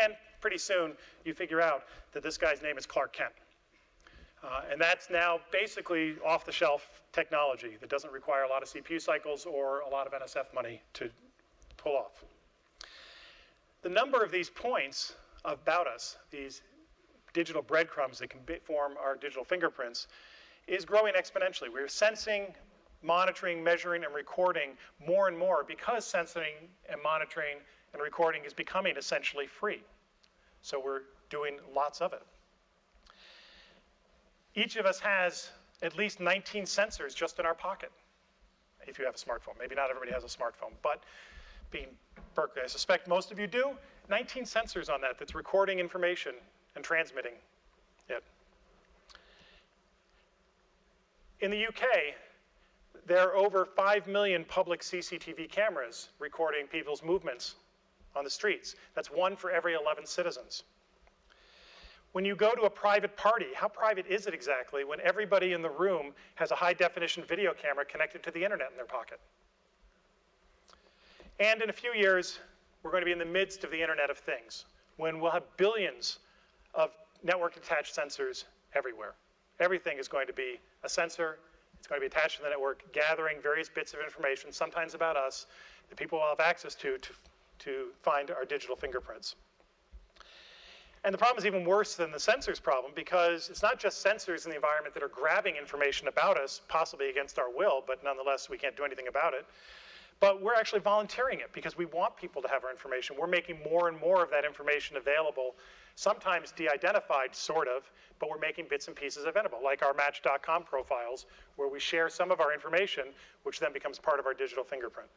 and pretty soon you figure out that this guy's name is Clark Kent. And that's now basically off-the-shelf technology that doesn't require a lot of CPU cycles or a lot of NSF money to pull off. The number of these points about us, these digital breadcrumbs that can form our digital fingerprints, is growing exponentially. We're sensing, monitoring, measuring, and recording more and more because sensing and monitoring and recording is becoming essentially free. So we're doing lots of it. Each of us has at least 19 sensors just in our pocket, if you have a smartphone. Maybe not everybody has a smartphone, but being Berkeley, I suspect most of you do. 19 sensors on that that's recording information and transmitting it. In the UK, there are over 5 million public CCTV cameras recording people's movements on the streets. That's 1 for every 11 citizens. When you go to a private party, how private is it exactly when everybody in the room has a high-definition video camera connected to the internet in their pocket? And in a few years, we're going to be in the midst of the Internet of Things, when we'll have billions of network-attached sensors everywhere. Everything is going to be a sensor. It's going to be attached to the network, gathering various bits of information, sometimes about us, that people will have access to find our digital fingerprints. And the problem is even worse than the sensors problem, because it's not just sensors in the environment that are grabbing information about us, possibly against our will, but nonetheless we can't do anything about it. But we're actually volunteering it because we want people to have our information. We're making more and more of that information available, sometimes de-identified, sort of, but we're making bits and pieces available, like our Match.com profiles, where we share some of our information, which then becomes part of our digital fingerprint.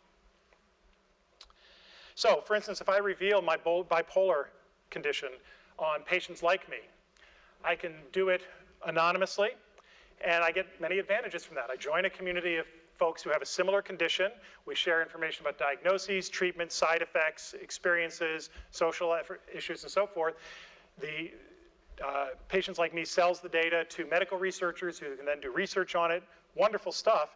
So, for instance, if I reveal my bipolar condition on patients like me, I can do it anonymously, and I get many advantages from that. I join a community of folks who have a similar condition. We share information about diagnoses, treatments, side effects, experiences, social issues, and so forth. The patients like me sells the data to medical researchers who can then do research on it. Wonderful stuff,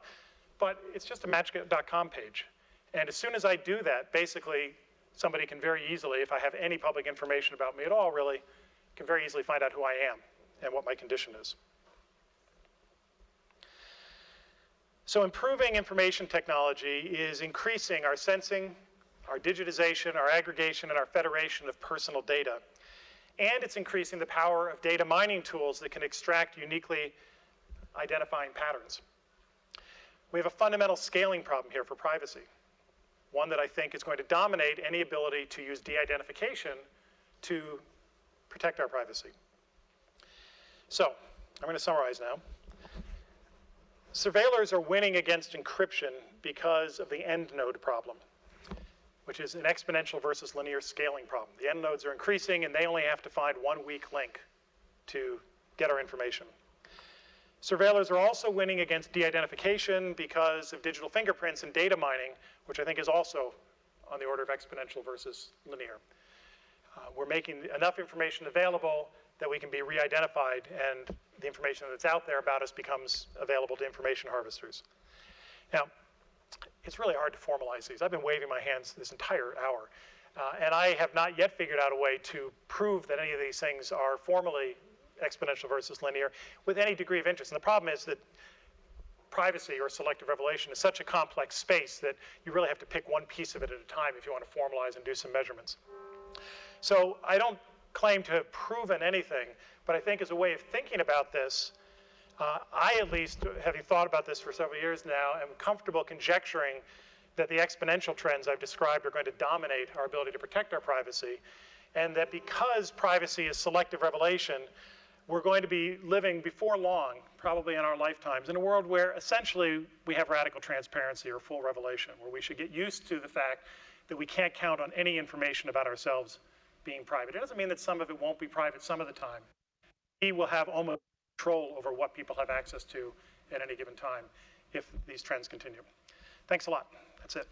but it's just a Match.com page. And as soon as I do that, basically, somebody can very easily, if I have any public information about me at all, really, can very easily find out who I am and what my condition is. So improving information technology is increasing our sensing, our digitization, our aggregation, and our federation of personal data. And it's increasing the power of data mining tools that can extract uniquely identifying patterns. We have a fundamental scaling problem here for privacy, one that I think is going to dominate any ability to use de-identification to protect our privacy. So, I'm going to summarize now. Surveillers are winning against encryption because of the end node problem, which is an exponential versus linear scaling problem. The end nodes are increasing, and they only have to find one weak link to get our information. Surveillers are also winning against de-identification because of digital fingerprints and data mining, which I think is also on the order of exponential versus linear. We're making enough information available that we can be re-identified, and the information that's out there about us becomes available to information harvesters. Now, it's really hard to formalize these. I've been waving my hands this entire hour, and I have not yet figured out a way to prove that any of these things are formally exponential versus linear with any degree of interest. And the problem is that privacy or selective revelation is such a complex space that you really have to pick one piece of it at a time if you want to formalize and do some measurements. So I don't claim to have proven anything, but I think as a way of thinking about this, I at least, having thought about this for several years now, am comfortable conjecturing that the exponential trends I've described are going to dominate our ability to protect our privacy, and that because privacy is selective revelation, we're going to be living before long, probably in our lifetimes, in a world where essentially we have radical transparency or full revelation, where we should get used to the fact that we can't count on any information about ourselves being private. It doesn't mean that some of it won't be private some of the time. We will have almost control over what people have access to at any given time if these trends continue. Thanks a lot. That's it.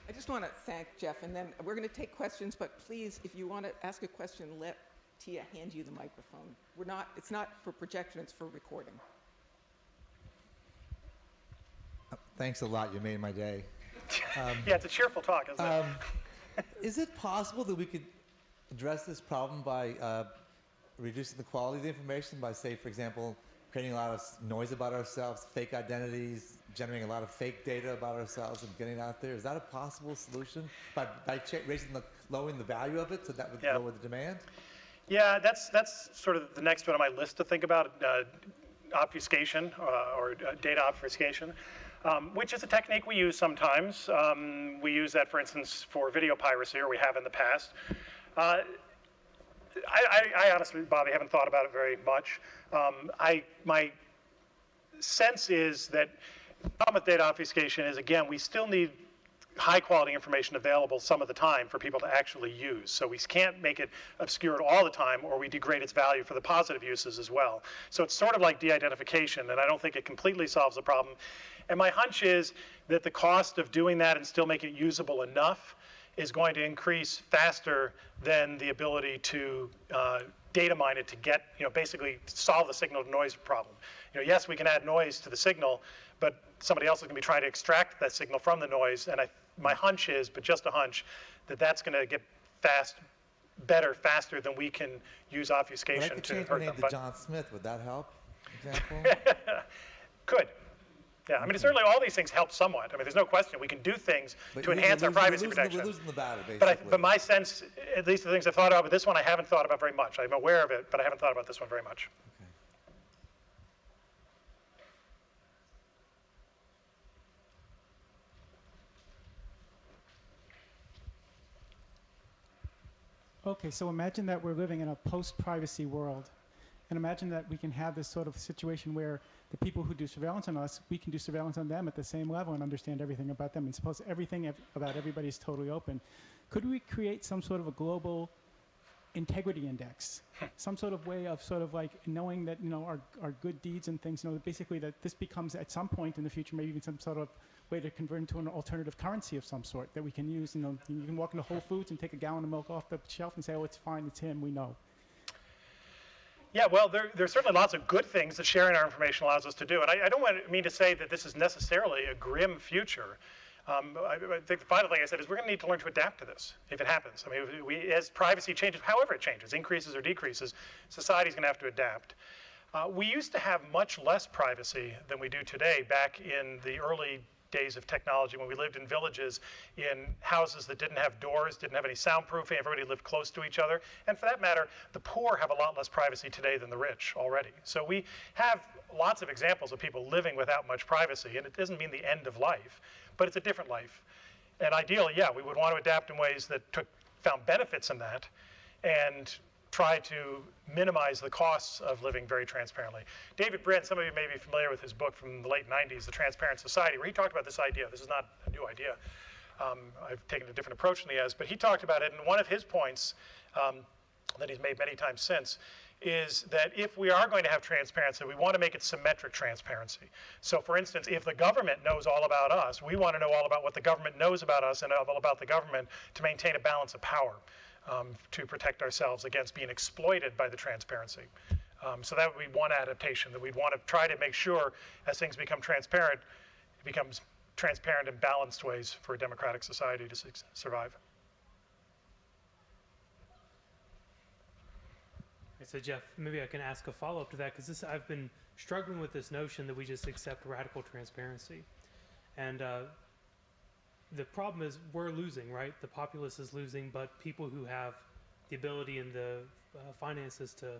I just just want to thank Jeff, and then we're going to take questions, but please, if you want to ask a question, let Tia hand you the microphone. It's not for projection, it's for recording. Thanks a lot. You made my day. Yeah, it's a cheerful talk, isn't it? Is it possible that we could address this problem by reducing the quality of the information by, say, for example, creating a lot of noise about ourselves, fake identities, generating a lot of fake data about ourselves and getting it out there? Is that a possible solution by lowering the value of it so that would lower the demand? Yeah, that's sort of the next one on my list to think about, obfuscation or data obfuscation, which is a technique we use sometimes. We use that, for instance, for video piracy, or we have in the past. I honestly, Bobby, haven't thought about it very much. My sense is that the problem with data obfuscation is, again, we still need high quality information available some of the time for people to actually use. So we can't make it obscured all the time, or we degrade its value for the positive uses as well. So it's sort of like de-identification, and I don't think it completely solves the problem. And my hunch is that the cost of doing that and still making it usable enough is going to increase faster than the ability to data mine it to get, basically solve the signal to noise problem. Yes, we can add noise to the signal, but somebody else is going to be trying to extract that signal from the noise. And my hunch is, but just a hunch, that that's going to get better faster than we can use obfuscation to hurt them. I could change my name to John Smith. Would that help? Example? Could. Yeah, I mean, certainly all these things help somewhat. I mean, there's no question we can do things to enhance our privacy protection. We're losing the battle, basically. But my sense, at least the things I've thought about, but this one I haven't thought about very much. I'm aware of it, but I haven't thought about this one very much. Okay, so imagine that we're living in a post-privacy world. And imagine that we can have this sort of situation where the people who do surveillance on us, we can do surveillance on them at the same level and understand everything about them. And suppose everything about everybody is totally open. Could we create some sort of a global integrity index? Some sort of way of sort of like knowing that, our good deeds and things, basically that this becomes at some point in the future, maybe even some sort of way to convert into an alternative currency of some sort that we can use. You can walk into Whole Foods and take a gallon of milk off the shelf and say, oh, it's fine, it's him, we know. Yeah, well, there's certainly lots of good things that sharing our information allows us to do. And I don't mean to say that this is necessarily a grim future. I think the final thing I said is we're going to need to learn to adapt to this if it happens. I mean, as privacy changes, however it changes, increases or decreases, society's going to have to adapt. We used to have much less privacy than we do today back in the early days of technology when we lived in villages in houses that didn't have doors, didn't have any soundproofing, everybody lived close to each other. And for that matter, the poor have a lot less privacy today than the rich already. So we have lots of examples of people living without much privacy, and it doesn't mean the end of life, but it's a different life. And ideally, yeah, we would want to adapt in ways that found benefits in that and try to minimize the costs of living very transparently. David Brin, some of you may be familiar with his book from the late 90s, The Transparent Society, where he talked about this idea. This is not a new idea. I've taken a different approach than he has, but he talked about it, and one of his points that he's made many times since is that if we are going to have transparency, we want to make it symmetric transparency. So for instance, if the government knows all about us, we want to know all about what the government knows about us and all about the government to maintain a balance of power. To protect ourselves against being exploited by the transparency. So that would be one adaptation, that we'd want to try to make sure as things become transparent, it becomes transparent in balanced ways for a democratic society to survive. So Jeff, maybe I can ask a follow-up to that, because I've been struggling with this notion that we just accept radical transparency. And the problem is we're losing, right? The populace is losing, but people who have the ability and the finances to,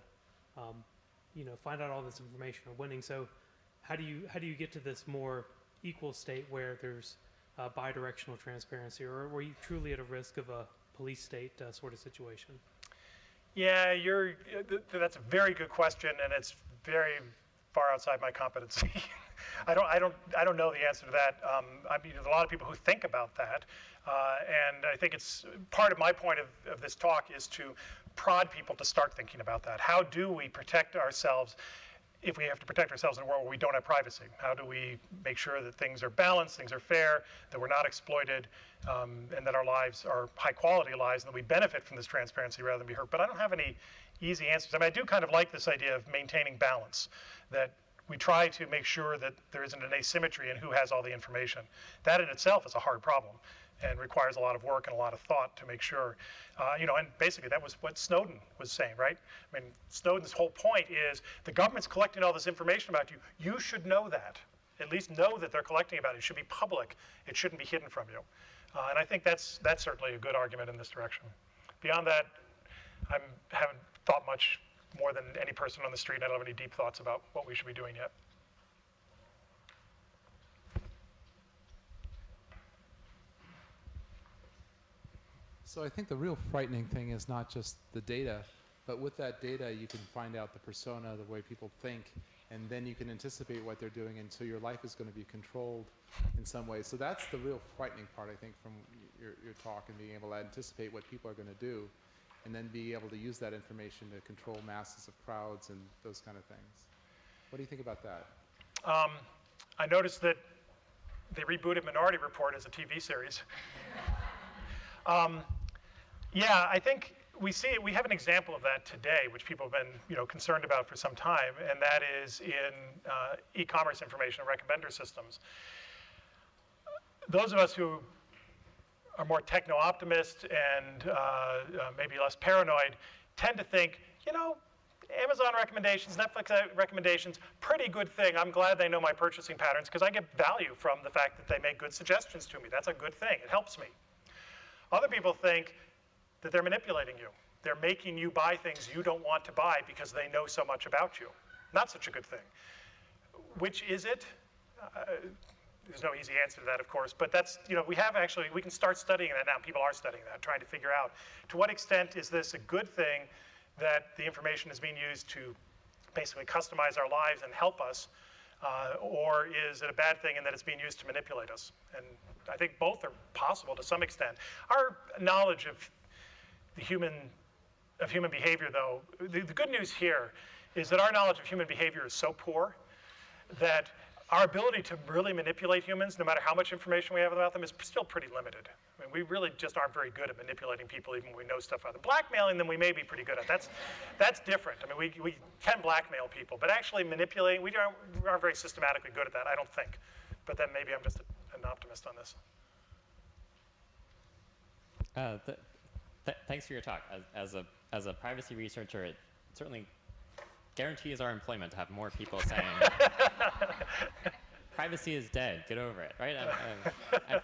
find out all this information are winning. So, how do you get to this more equal state where there's bidirectional transparency, or were you truly at a risk of a police state sort of situation? Yeah, that's a very good question, and it's very far outside my competency. I don't know the answer to that. I mean, there's a lot of people who think about that, and I think it's part of my point of this talk is to prod people to start thinking about that. How do we protect ourselves if we have to protect ourselves in a world where we don't have privacy? How do we make sure that things are balanced, things are fair, that we're not exploited, and that our lives are high-quality lives, and that we benefit from this transparency rather than be hurt? But I don't have any easy answers. I mean, I do kind of like this idea of maintaining balance, that we try to make sure that there isn't an asymmetry in who has all the information. That in itself is a hard problem and requires a lot of work and a lot of thought to make sure. And basically that was what Snowden was saying, right? I mean, Snowden's whole point is the government's collecting all this information about you. You should know that. At least know that they're collecting about it. It should be public. It shouldn't be hidden from you. And I think that's certainly a good argument in this direction. Beyond that, I haven't thought much more than any person on the street. I don't have any deep thoughts about what we should be doing yet. So I think the real frightening thing is not just the data, but with that data you can find out the persona, the way people think, and then you can anticipate what they're doing, and so your life is going to be controlled in some way. So that's the real frightening part, I think, from your talk, and being able to anticipate what people are going to do, and then be able to use that information to control masses of crowds and those kind of things. What do you think about that? I noticed that they rebooted Minority Report as a TV series. Yeah, I think we have an example of that today, which people have been concerned about for some time, and that is in e-commerce information and recommender systems. Those of us who are more techno-optimist and maybe less paranoid tend to think, Amazon recommendations, Netflix recommendations, pretty good thing. I'm glad they know my purchasing patterns because I get value from the fact that they make good suggestions to me. That's a good thing. It helps me. Other people think that they're manipulating you. They're making you buy things you don't want to buy because they know so much about you. Not such a good thing. Which is it? There's no easy answer to that, of course, but that's, we can start studying that now. People are studying that, trying to figure out to what extent is this a good thing that the information is being used to basically customize our lives and help us, or is it a bad thing in that it's being used to manipulate us? And I think both are possible to some extent. Our knowledge of human behavior, though, the good news here is that our knowledge of human behavior is so poor that our ability to really manipulate humans, no matter how much information we have about them, is still pretty limited. I mean, we really just aren't very good at manipulating people, even when we know stuff about them. Blackmailing them, we may be pretty good at. That's different. I mean, we can blackmail people, but actually manipulating, we aren't very systematically good at that, I don't think. But then maybe I'm just an optimist on this. Thanks for your talk. As a privacy researcher, it certainly guarantees our employment to have more people saying, privacy is dead, get over it, right?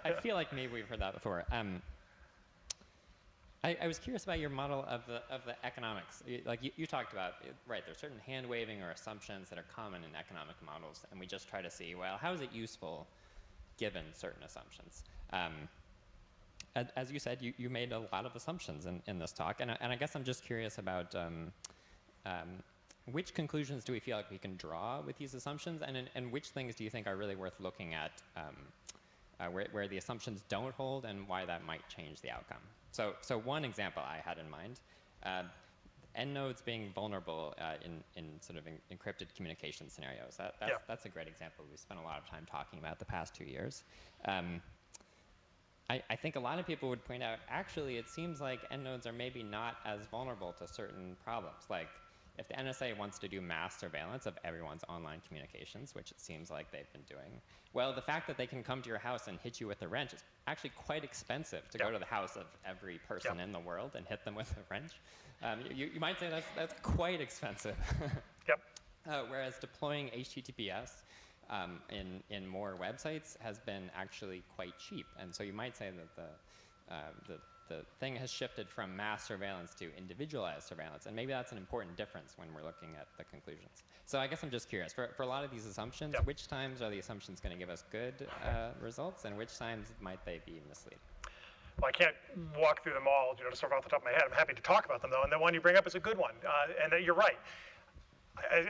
I feel like maybe we've heard that before. I was curious about your model of the economics. You talked about, right, there's certain hand-waving or assumptions that are common in economic models, and we just try to see, well, how is it useful given certain assumptions? As you said, you made a lot of assumptions in this talk, and I guess I'm just curious about which conclusions do we feel like we can draw with these assumptions, and which things do you think are really worth looking at where the assumptions don't hold and why that might change the outcome? So one example I had in mind, endnodes being vulnerable in sort of encrypted communication scenarios. That's a great example we've spent a lot of time talking about the past 2 years. I think a lot of people would point out, actually, it seems like endnodes are maybe not as vulnerable to certain problems. Like, if the NSA wants to do mass surveillance of everyone's online communications, which it seems like they've been doing, well, the fact that they can come to your house and hit you with a wrench is actually quite expensive to go to the house of every person in the world and hit them with a wrench. You might say that's quite expensive. Whereas deploying HTTPS in more websites has been actually quite cheap. And so you might say that the thing has shifted from mass surveillance to individualized surveillance. And maybe that's an important difference when we're looking at the conclusions. So I guess I'm just curious, for a lot of these assumptions, which times are the assumptions going to give us good results, and which times might they be misleading? Well, I can't walk through them all, just sort of off the top of my head. I'm happy to talk about them, though. And the one you bring up is a good one. And you're right.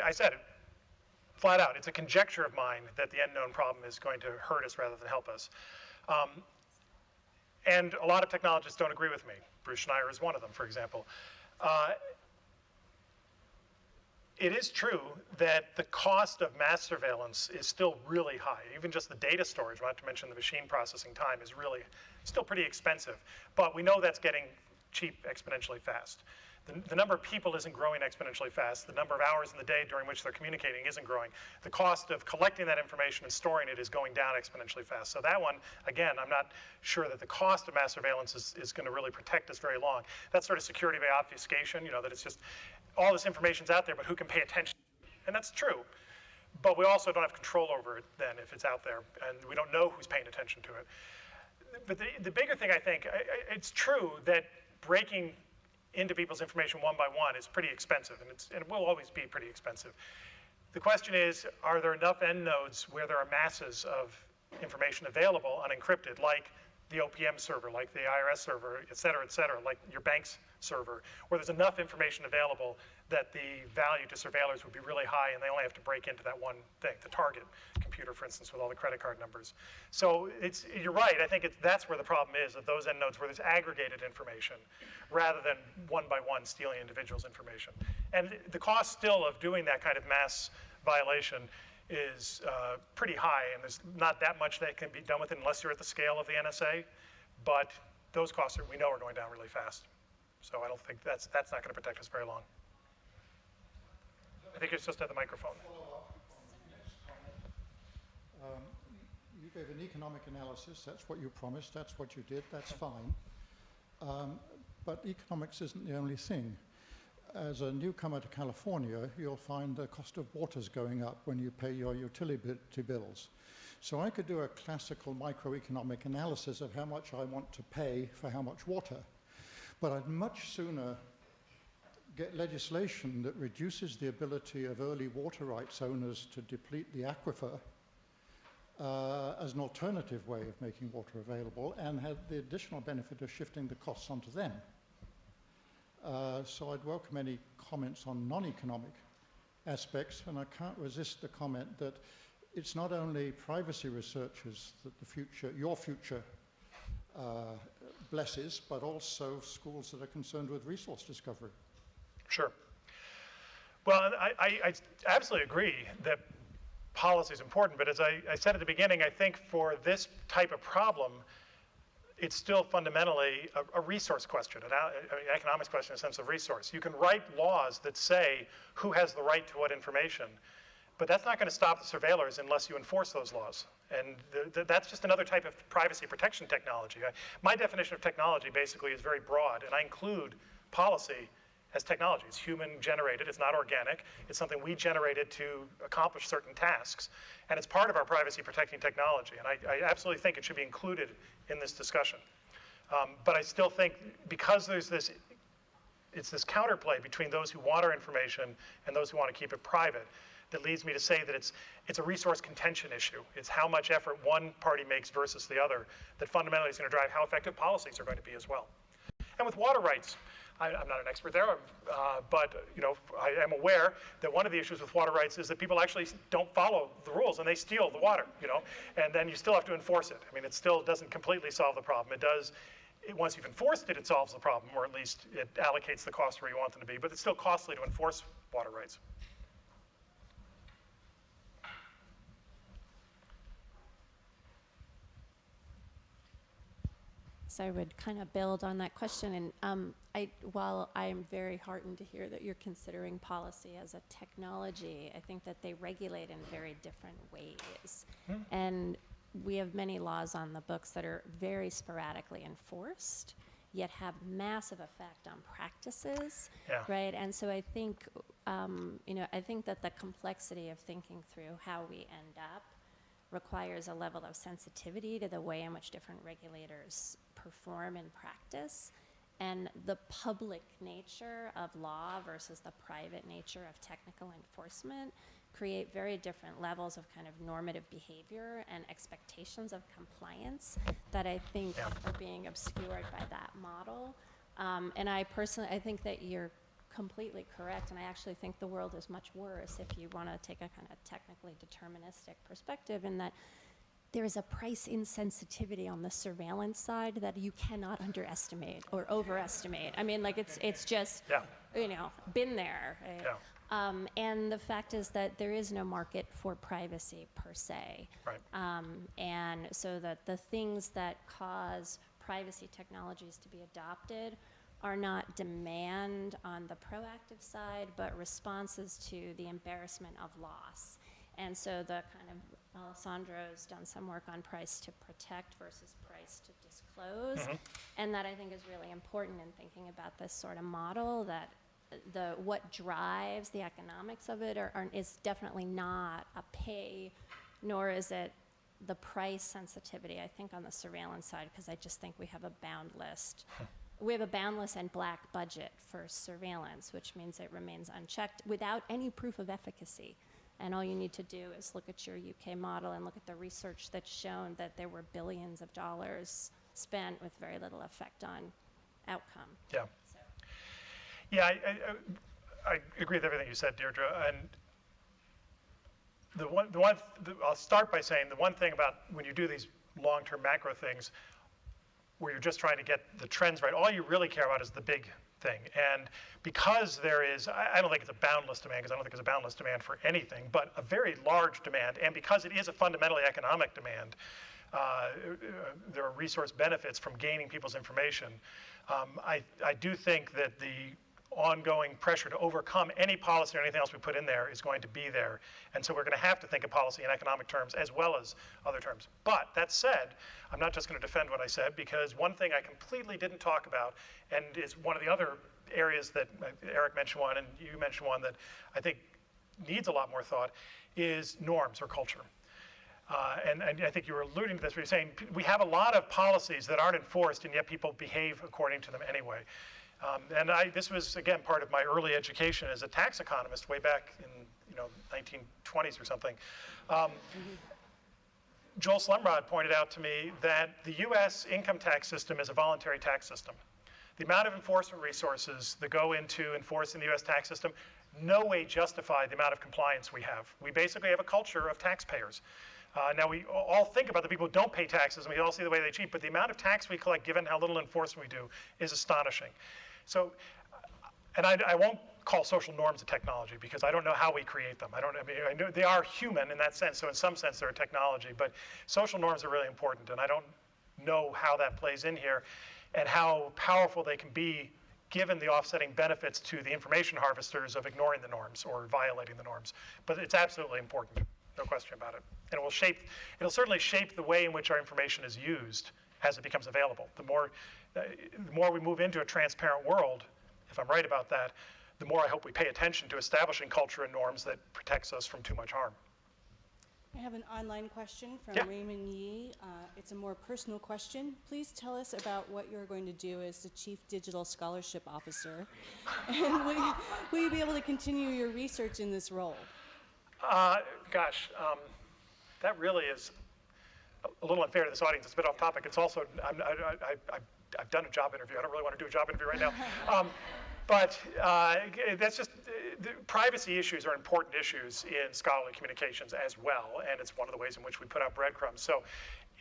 I said it flat out. It's a conjecture of mine that the unknown problem is going to hurt us rather than help us. And a lot of technologists don't agree with me. Bruce Schneier is one of them, for example. it is true that the cost of mass surveillance is still really high. Even just the data storage, not to mention the machine processing time, is really still pretty expensive. But we know that's getting cheap exponentially fast. The number of people isn't growing exponentially fast. The number of hours in the day during which they're communicating isn't growing. The cost of collecting that information and storing it is going down exponentially fast. So that one, again, I'm not sure that the cost of mass surveillance is going to really protect us very long. That's sort of security by obfuscation, that it's just all this information's out there, but who can pay attention? And that's true. But we also don't have control over it then if it's out there, and we don't know who's paying attention to it. But the bigger thing, I think, it's true that breaking into people's information one by one is pretty expensive, and it will always be pretty expensive. The question is, are there enough end nodes where there are masses of information available unencrypted, like the OPM server, like the IRS server, et cetera, like your bank's server, where there's enough information available that the value to surveillors would be really high and they only have to break into that one thing, the target computer, for instance, with all the credit card numbers. So you're right, I think that's where the problem is, at those end nodes where there's aggregated information rather than one by one stealing individuals' information. And the cost still of doing that kind of mass violation is pretty high, and there's not that much that can be done with it unless you're at the scale of the NSA, but those costs we know are going down really fast. So I don't think that's not going to protect us very long. I think it's just at the microphone. You gave an economic analysis. That's what you promised. That's what you did. That's fine. But economics isn't the only thing. As a newcomer to California, you'll find the cost of water's going up when you pay your utility bills. So I could do a classical microeconomic analysis of how much I want to pay for how much water. But I'd much sooner get legislation that reduces the ability of early water rights owners to deplete the aquifer as an alternative way of making water available, and have the additional benefit of shifting the costs onto them. So I'd welcome any comments on non-economic aspects, and I can't resist the comment that it's not only privacy researchers that your future blesses, but also schools that are concerned with resource discovery. Sure. Well, I absolutely agree that policy is important, but as I said at the beginning, I think for this type of problem, it's still fundamentally a resource question, an economics question in the sense of resource. You can write laws that say who has the right to what information, but that's not going to stop the surveillors unless you enforce those laws. And that's just another type of privacy protection technology. My definition of technology basically is very broad, and I include policy as technology. It's human generated, it's not organic, it's something we generated to accomplish certain tasks, and it's part of our privacy protecting technology, and I absolutely think it should be included in this discussion. But I still think because there's this counterplay between those who want our information and those who want to keep it private that leads me to say that it's a resource contention issue. It's how much effort one party makes versus the other that fundamentally is going to drive how effective policies are going to be as well. And with water rights, I'm not an expert there, but I am aware that one of the issues with water rights is that people actually don't follow the rules and they steal the water, and then you still have to enforce it. I mean, it still doesn't completely solve the problem. It does, once you've enforced it, it solves the problem, or at least it allocates the cost where you want them to be, but it's still costly to enforce water rights. So I would kind of build on that question, and while I am very heartened to hear that you're considering policy as a technology, I think that they regulate in very different ways. And we have many laws on the books that are very sporadically enforced, yet have massive effect on practices, right? And so I think, I think that the complexity of thinking through how we end up requires a level of sensitivity to the way in which different regulators perform in practice, and the public nature of law versus the private nature of technical enforcement create very different levels of kind of normative behavior and expectations of compliance that I think are being obscured by that model. And I think that you're completely correct, and I actually think the world is much worse if you want to take a kind of technically deterministic perspective, in that there is a price insensitivity on the surveillance side that you cannot underestimate or overestimate. I mean, like it's just, been there. Right? And the fact is that there is no market for privacy per se. Right. And so that the things that cause privacy technologies to be adopted are not demand on the proactive side, but responses to the embarrassment of loss. And so the kind of, Alessandro's done some work on price to protect versus price to disclose. And that I think is really important in thinking about this sort of model, that what drives the economics of it is definitely not a pay, nor is it the price sensitivity, I think, on the surveillance side, because I just think we have a boundless and black budget for surveillance, which means it remains unchecked without any proof of efficacy. And all you need to do is look at your UK model and look at the research that's shown that there were billions of dollars spent with very little effect on outcome. Yeah. So. Yeah, I agree with everything you said, Deirdre. And I'll start by saying the one thing about when you do these long-term macro things, where you're just trying to get the trends right, all you really care about is the big thing. And because there is, I don't think it's a boundless demand, because I don't think there's a boundless demand for anything, but a very large demand, and because it is a fundamentally economic demand, there are resource benefits from gaining people's information. I do think that the ongoing pressure to overcome any policy or anything else we put in there is going to be there. And so we're going to have to think of policy in economic terms as well as other terms. But that said, I'm not just going to defend what I said, because one thing I completely didn't talk about, and is one of the other areas that Eric mentioned one and you mentioned one that I think needs a lot more thought, is norms or culture. And I think you were alluding to this, where you're saying we have a lot of policies that aren't enforced, and yet people behave according to them anyway. This was, again, part of my early education as a tax economist way back in 1920s or something. Joel Slumrod pointed out to me that the US income tax system is a voluntary tax system. The amount of enforcement resources that go into enforcing the US tax system no way justify the amount of compliance we have. We basically have a culture of taxpayers. Now, we all think about the people who don't pay taxes, and we all see the way they cheat, but the amount of tax we collect, given how little enforcement we do, is astonishing. So, and I won't call social norms a technology, because I don't know how we create them. I know they are human in that sense, so in some sense they're a technology, but social norms are really important, and I don't know how that plays in here and how powerful they can be given the offsetting benefits to the information harvesters of ignoring the norms or violating the norms. But it's absolutely important, no question about it. And it'll certainly shape the way in which our information is used as it becomes available. The more we move into a transparent world, if I'm right about that, the more I hope we pay attention to establishing culture and norms that protects us from too much harm. I have an online question from Raymond Yee. It's a more personal question. Please tell us about what you're going to do as the Chief Digital Scholarship Officer. And will you be able to continue your research in this role? That really is a little unfair to this audience. It's a bit off topic. It's also, I've done a job interview. I don't really want to do a job interview right now. But that's just, privacy issues are important issues in scholarly communications as well, and it's one of the ways in which we put out breadcrumbs. So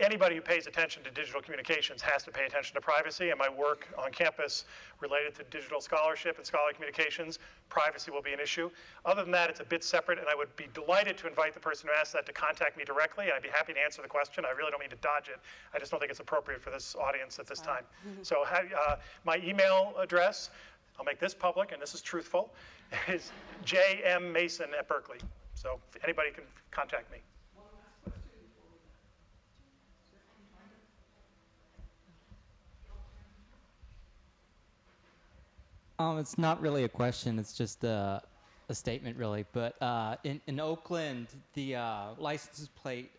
anybody who pays attention to digital communications has to pay attention to privacy, and my work on campus related to digital scholarship and scholarly communications, privacy will be an issue. Other than that, it's a bit separate, and I would be delighted to invite the person who asked that to contact me directly, and I'd be happy to answer the question. I really don't mean to dodge it. I just don't think it's appropriate for this audience at this time. So my email address, I'll make this public, and this is truthful, is jmmason@Berkeley. So if anybody can contact me. It's not really a question. It's just a statement, really. But in Oakland, the license plate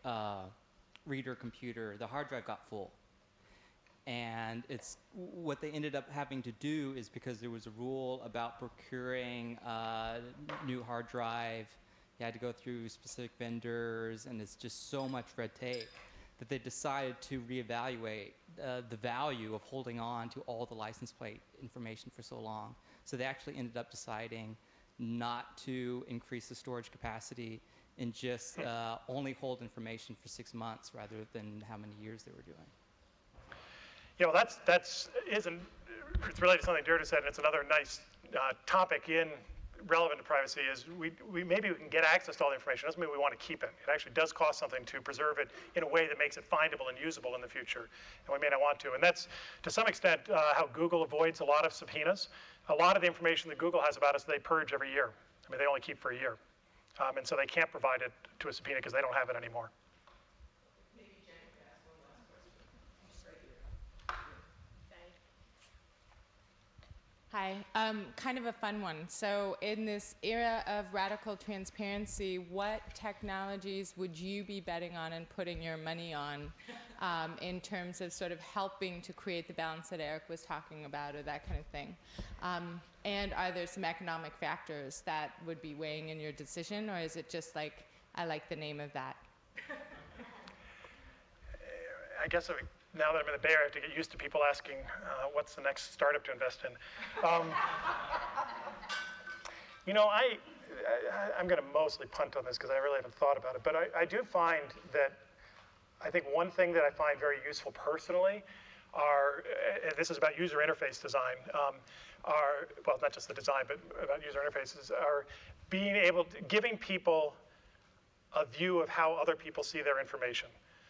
reader computer, the hard drive got full. And what they ended up having to do is, because there was a rule about procuring a new hard drive, you had to go through specific vendors, and it's just so much red tape, that they decided to reevaluate the value of holding on to all the license plate information for so long. So they actually ended up deciding not to increase the storage capacity and just only hold information for 6 months rather than how many years they were doing. Yeah, well, it's related to something Deirdre said, and it's another nice topic in relevant to privacy is maybe we can get access to all the information. Doesn't mean we want to keep it. It actually does cost something to preserve it in a way that makes it findable and usable in the future, and we may not want to. And that's, to some extent, how Google avoids a lot of subpoenas. A lot of the information that Google has about us, they purge every year. I mean, they only keep for a year. And so they can't provide it to a subpoena because they don't have it anymore. Maybe Jen could ask one last question. Right here. Hi, kind of a fun one. So in this era of radical transparency, what technologies would you be betting on and putting your money on in terms of sort of helping to create the balance that Eric was talking about, or that kind of thing? And are there some economic factors that would be weighing in your decision, or is it just like, I like the name of that? I guess now that I'm in the Bay Area, I have to get used to people asking what's the next startup to invest in. You know, I'm going to mostly punt on this because I really haven't thought about it. But I do find that I think one thing that I find very useful personally are, and this is about user interface design, well, not just the design, but about user interfaces, are being able to, giving people a view of how other people see their information.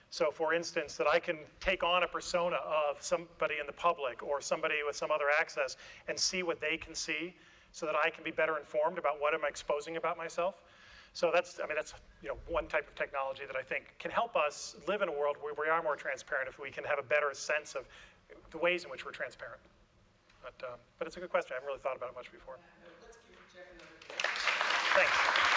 So for instance, that I can take on a persona of somebody in the public or somebody with some other access and see what they can see so that I can be better informed about what am I exposing about myself. So that's one type of technology that I think can help us live in a world where we are more transparent if we can have a better sense of the ways in which we're transparent. But it's a good question. I haven't really thought about it much before. Let's give Jeff another. Thanks.